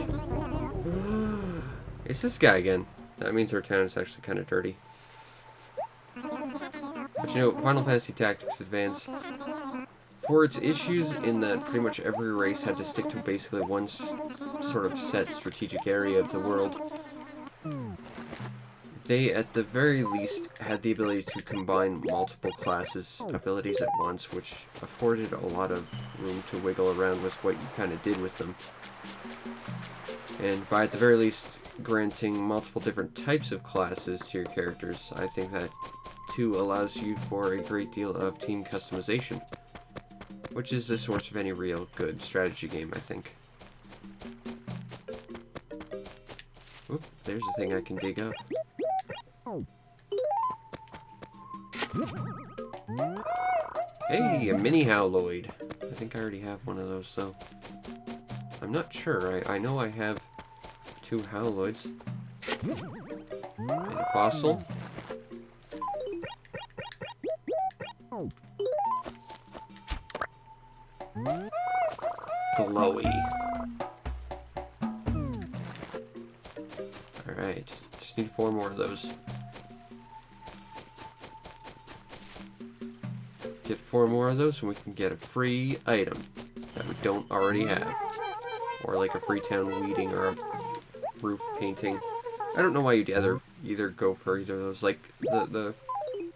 It's this guy again. That means our town is actually kind of dirty. But you know, Final Fantasy Tactics Advance, for its issues in that pretty much every race had to stick to basically one sort of set strategic area of the world, they, at the very least, had the ability to combine multiple classes' abilities at once, which afforded a lot of room to wiggle around with what you kind of did with them. And by, at the very least, granting multiple different types of classes to your characters, I think that, too, allows you for a great deal of team customization, which is the source of any real good strategy game, I think. Oop, there's a thing I can dig up. Hey, a mini Howloid. I think I already have one of those, though. I'm not sure. I know I have 2 Howloids. And a fossil. Glowy. Alright, just need 4 more of those. Get 4 more of those and we can get a free item that we don't already have. Or like a free town weeding or a roof painting. I don't know why you'd either go for either of those. Like, the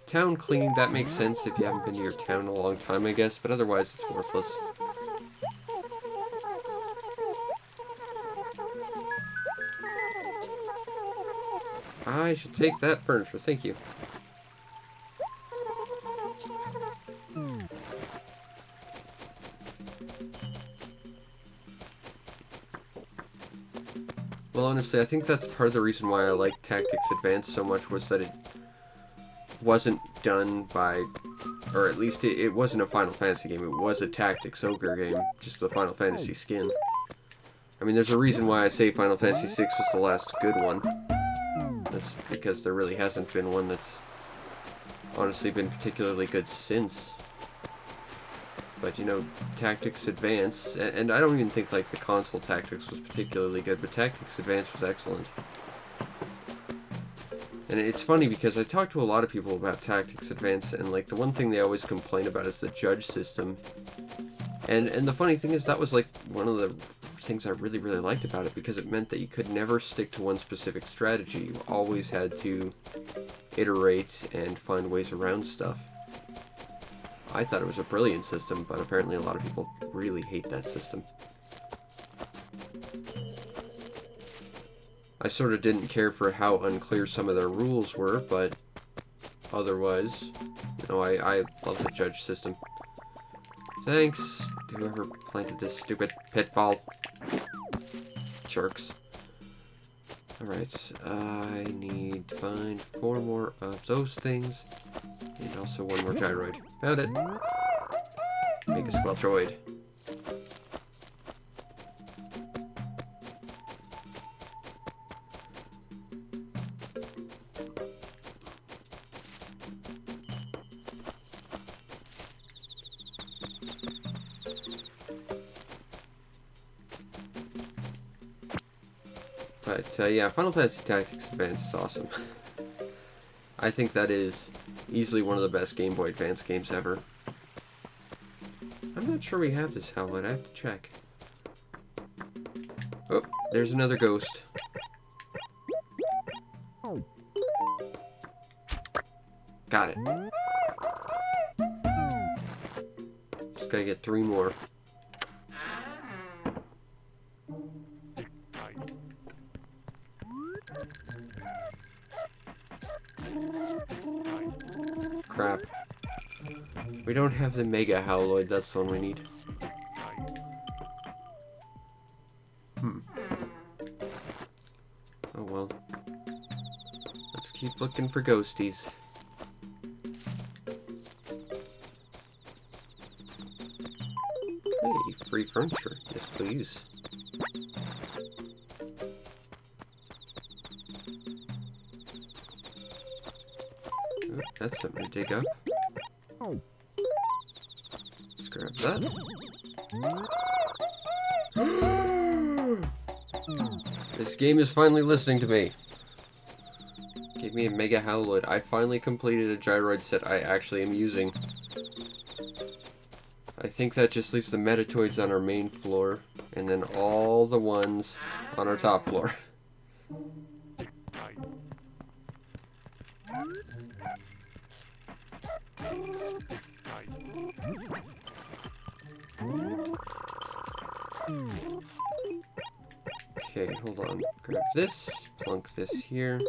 town cleaning, that makes sense if you haven't been to your town in a long time, I guess, but otherwise it's worthless. I should take that furniture, thank you. Well, honestly, I think that's part of the reason why I like Tactics Advance so much, was that it wasn't done by, or at least it wasn't a Final Fantasy game, it was a Tactics Ogre game, just with a Final Fantasy skin. I mean, there's a reason why I say Final Fantasy VI was the last good one. That's because there really hasn't been one that's honestly been particularly good since. But, you know, Tactics Advance, and I don't even think, like, the console Tactics was particularly good, but Tactics Advance was excellent. And it's funny because I talk to a lot of people about Tactics Advance, and, like, the one thing they always complain about is the judge system. And the funny thing is, that was, like, one of the things I really, really liked about it, because it meant that you could never stick to one specific strategy. You always had to iterate and find ways around stuff. I thought it was a brilliant system, but apparently a lot of people really hate that system. I sort of didn't care for how unclear some of their rules were, but otherwise, you know, I love the judge system. Thanks to whoever planted this stupid pitfall. Jerks. Alright, I need to find 4 more of those things, and also 1 more gyroid. Found it! Make a Squeltroid. But, yeah, Final Fantasy Tactics Advance is awesome. I think that is easily one of the best Game Boy Advance games ever. I'm not sure we have this Howlet, I have to check. Oh, there's another ghost. Got it. Just gotta get 3 more. Crap. We don't have the Mega Howloid, that's the one we need. Oh well. Let's keep looking for ghosties. Hey, free furniture. Yes, please. Ooh, that's something to dig up. Let's grab that. This game is finally listening to me. Gave me a Mega Howloid. I finally completed a gyroid set I actually am using. I think that just leaves the Metatoids on our main floor, and then all the ones on our top floor. Okay, hold on. Grab this, plunk this here.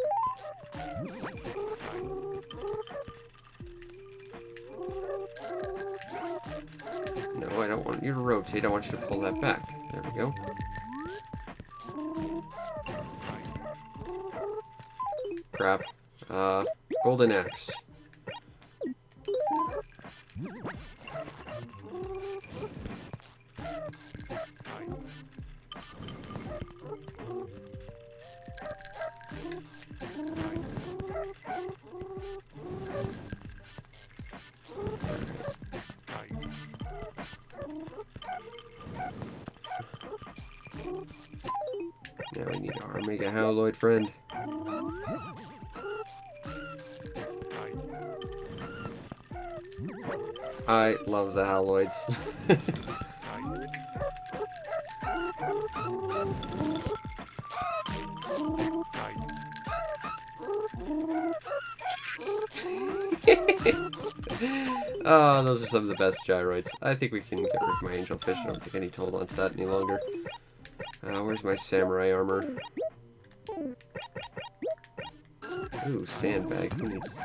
No, I don't want you to rotate, I want you to pull that back. There we go. Crap. Golden axe. Now we need our Mega Howloid friend. I love the Howloids. Oh, those are some of the best gyroids. I think we can get rid of my angelfish. I don't think I need to hold on to that any longer. Where's my samurai armor? Ooh, sandbag. Who needs...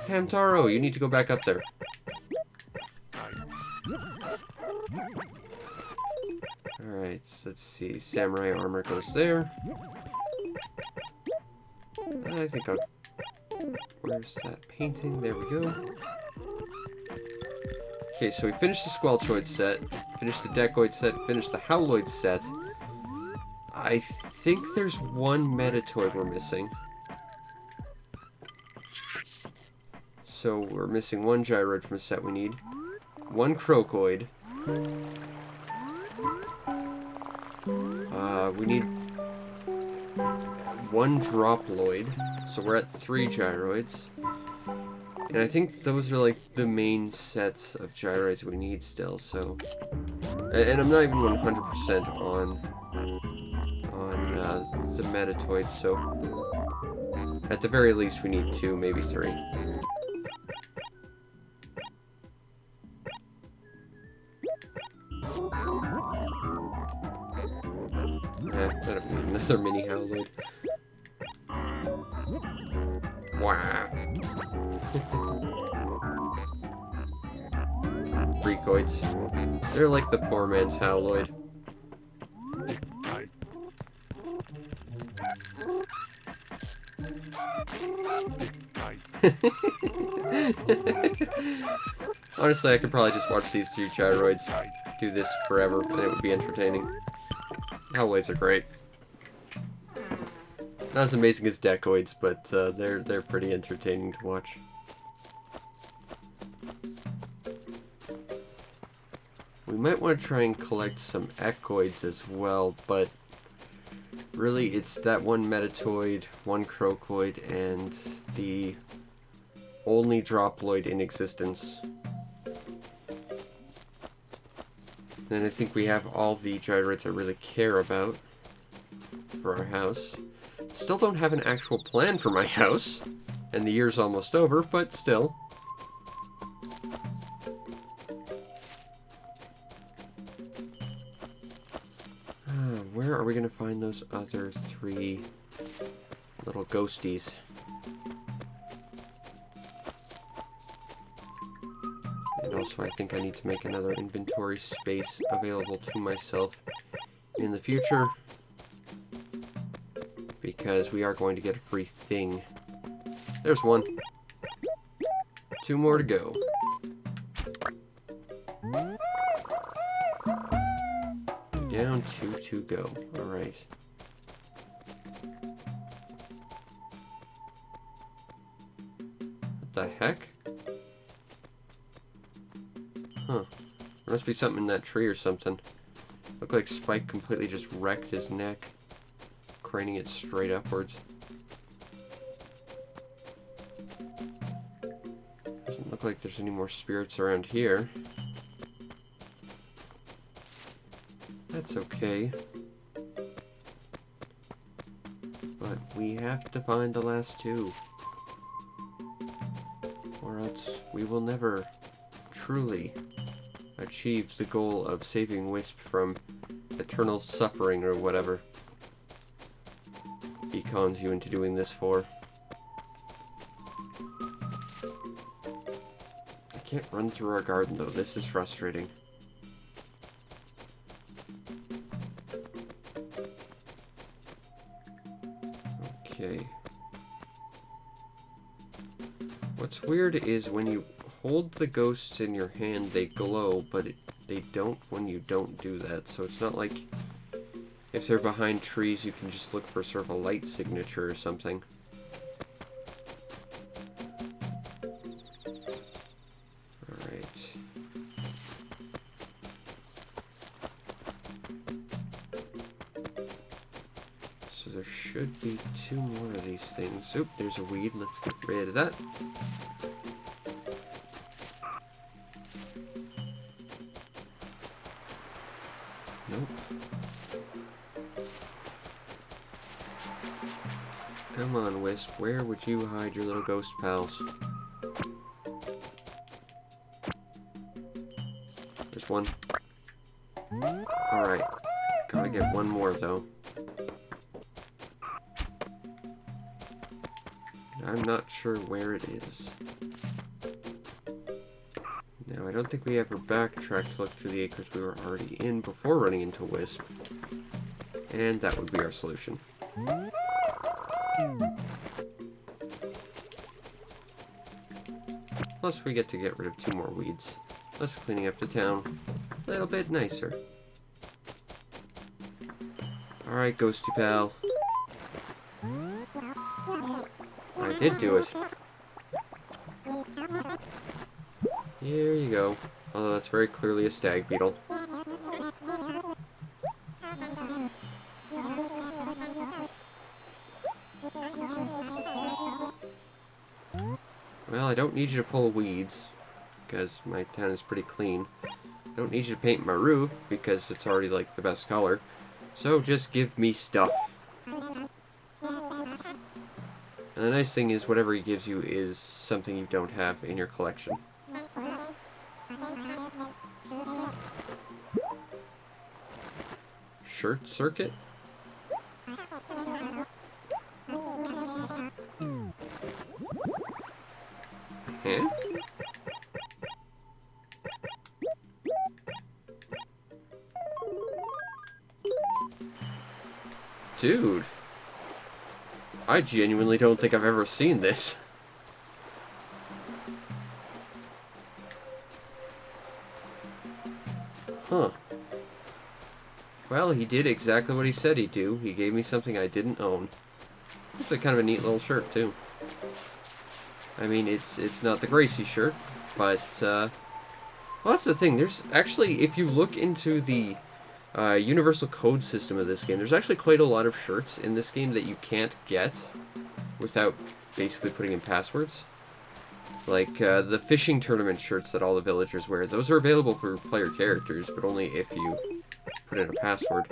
Hamtaro, you need to go back up there. Alright, so let's see. Samurai armor goes there. I think I'll... Where's that painting? There we go. Okay, so we finished the Squelchoid set, finished the Decoid set, finished the Howloid set. I think there's one Metatoid we're missing. So we're missing one Gyroid from a set we need. One Crocoid. We need one Droploid. So we're at 3 Gyroids. And I think those are like the main sets of Gyroids we need still, so... And I'm not even 100% on the Metatoid, so... At the very least we need 2, maybe 3. I don't need another mini Howloid. Wow. Freakoids. They're like the poor man's Howloid. Honestly, I could probably just watch these 2 Gyroids do this forever, and it would be entertaining. Howloids are great. Not as amazing as Decoids, but they're pretty entertaining to watch. We might want to try and collect some Echoids as well, but really it's that one Metatoid, one Crocoid, and the only Droploid in existence. Then I think we have all the Gyroids I really care about for our house. Still don't have an actual plan for my house, and the year's almost over, but still. Where are we going to find those other 3 little ghosties? And also I think I need to make another inventory space available to myself in the future, because we are going to get a free thing. There's one. 2 more to go. Down 2 to go. Alright. What the heck? Huh. There must be something in that tree or something. Looked like Spike completely just wrecked his neck, craning it straight upwards. Doesn't look like there's any more spirits around here. That's okay. But we have to find the last 2. Or else we will never truly achieve the goal of saving Wisp from eternal suffering or whatever he cons you into doing this for. I can't run through our garden though, this is frustrating. Okay. What's weird is when you hold the ghosts in your hand, they glow, but they don't when you don't do that. So it's not like if they're behind trees, you can just look for sort of a light signature or something. Alright. So there should be 2 more of these things. Oop, there's a weed. Let's get rid of that. Nope. Come on, Wisp. Where would you hide your little ghost pals? There's one. Alright. Gotta get one more, though. I'm not sure where it is. Now, I don't think we ever backtracked to look through the acres we were already in before running into Wisp. And that would be our solution. Plus, we get to get rid of 2 more weeds. Thus, cleaning up the town a little bit nicer. Alright, Ghosty Pal. I did do it. Here you go. Although that's very clearly a stag beetle. Well, I don't need you to pull weeds, because my town is pretty clean. Don't need you to paint my roof, because it's already, like, the best color. So just give me stuff. And the nice thing is, whatever he gives you is something you don't have in your collection. Shirt circuit? Huh? Dude. I genuinely don't think I've ever seen this. Huh. Well, he did exactly what he said he'd do. He gave me something I didn't own. It's a kind of a neat little shirt, too. I mean, it's not the Gracie shirt, but, well, that's the thing. There's actually, if you look into the universal code system of this game, there's actually quite a lot of shirts in this game that you can't get without basically putting in passwords. Like, the fishing tournament shirts that all the villagers wear, those are available for player characters, but only if you put in a password.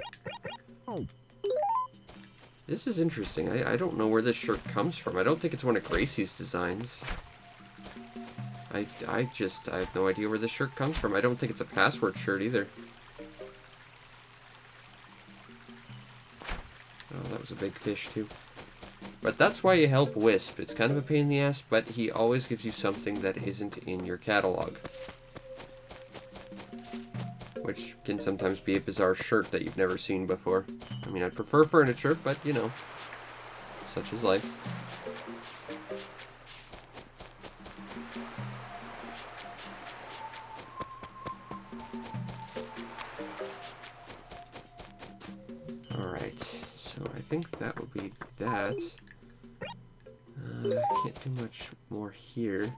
This is interesting. I don't know where this shirt comes from. I don't think it's one of Gracie's designs. I have no idea where this shirt comes from. I don't think it's a password shirt either. Oh, that was a big fish too. But that's why you help Wisp. It's kind of a pain in the ass, but he always gives you something that isn't in your catalog. Which can sometimes be a bizarre shirt that you've never seen before. I mean, I'd prefer furniture, but, you know, such is life. Alright, so I think that would be that. I can't do much more here.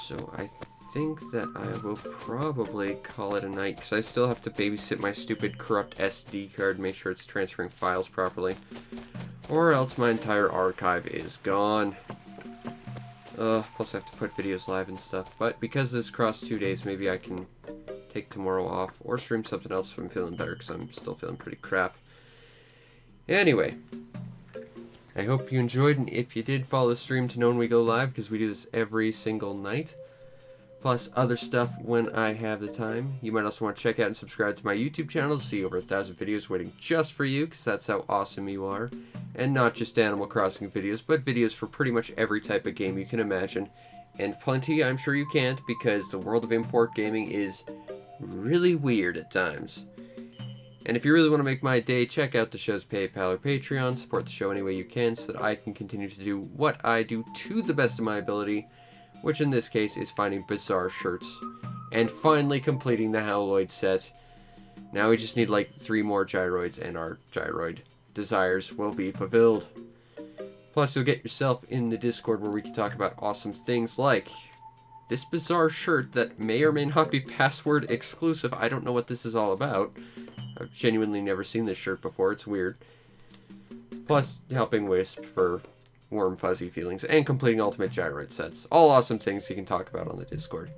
So I think that I will probably call it a night, because I still have to babysit my stupid corrupt SD card, make sure it's transferring files properly, or else my entire archive is gone. Plus I have to put videos live and stuff, but because this crossed 2 days, maybe I can take tomorrow off, or stream something else if I'm feeling better, because I'm still feeling pretty crap. Anyway, I hope you enjoyed, and if you did, follow the stream to know when we go live, because we do this every single night. Plus other stuff when I have the time. You might also want to check out and subscribe to my YouTube channel to see over 1,000 videos waiting just for you, because that's how awesome you are. And not just Animal Crossing videos, but videos for pretty much every type of game you can imagine. And plenty I'm sure you can't, because the world of import gaming is really weird at times. And if you really want to make my day, check out the show's PayPal or Patreon. Support the show any way you can so that I can continue to do what I do to the best of my ability, which in this case is finding bizarre shirts, and finally completing the Howloid set. Now we just need like 3 more gyroids and our gyroid desires will be fulfilled. Plus you'll get yourself in the Discord where we can talk about awesome things like this bizarre shirt that may or may not be password exclusive. I don't know what this is all about. I've genuinely never seen this shirt before, it's weird. Plus helping Wisp for warm fuzzy feelings, and completing ultimate gyroid sets. All awesome things you can talk about on the Discord.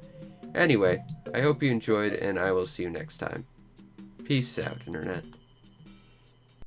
Anyway, I hope you enjoyed, and I will see you next time. Peace out, Internet.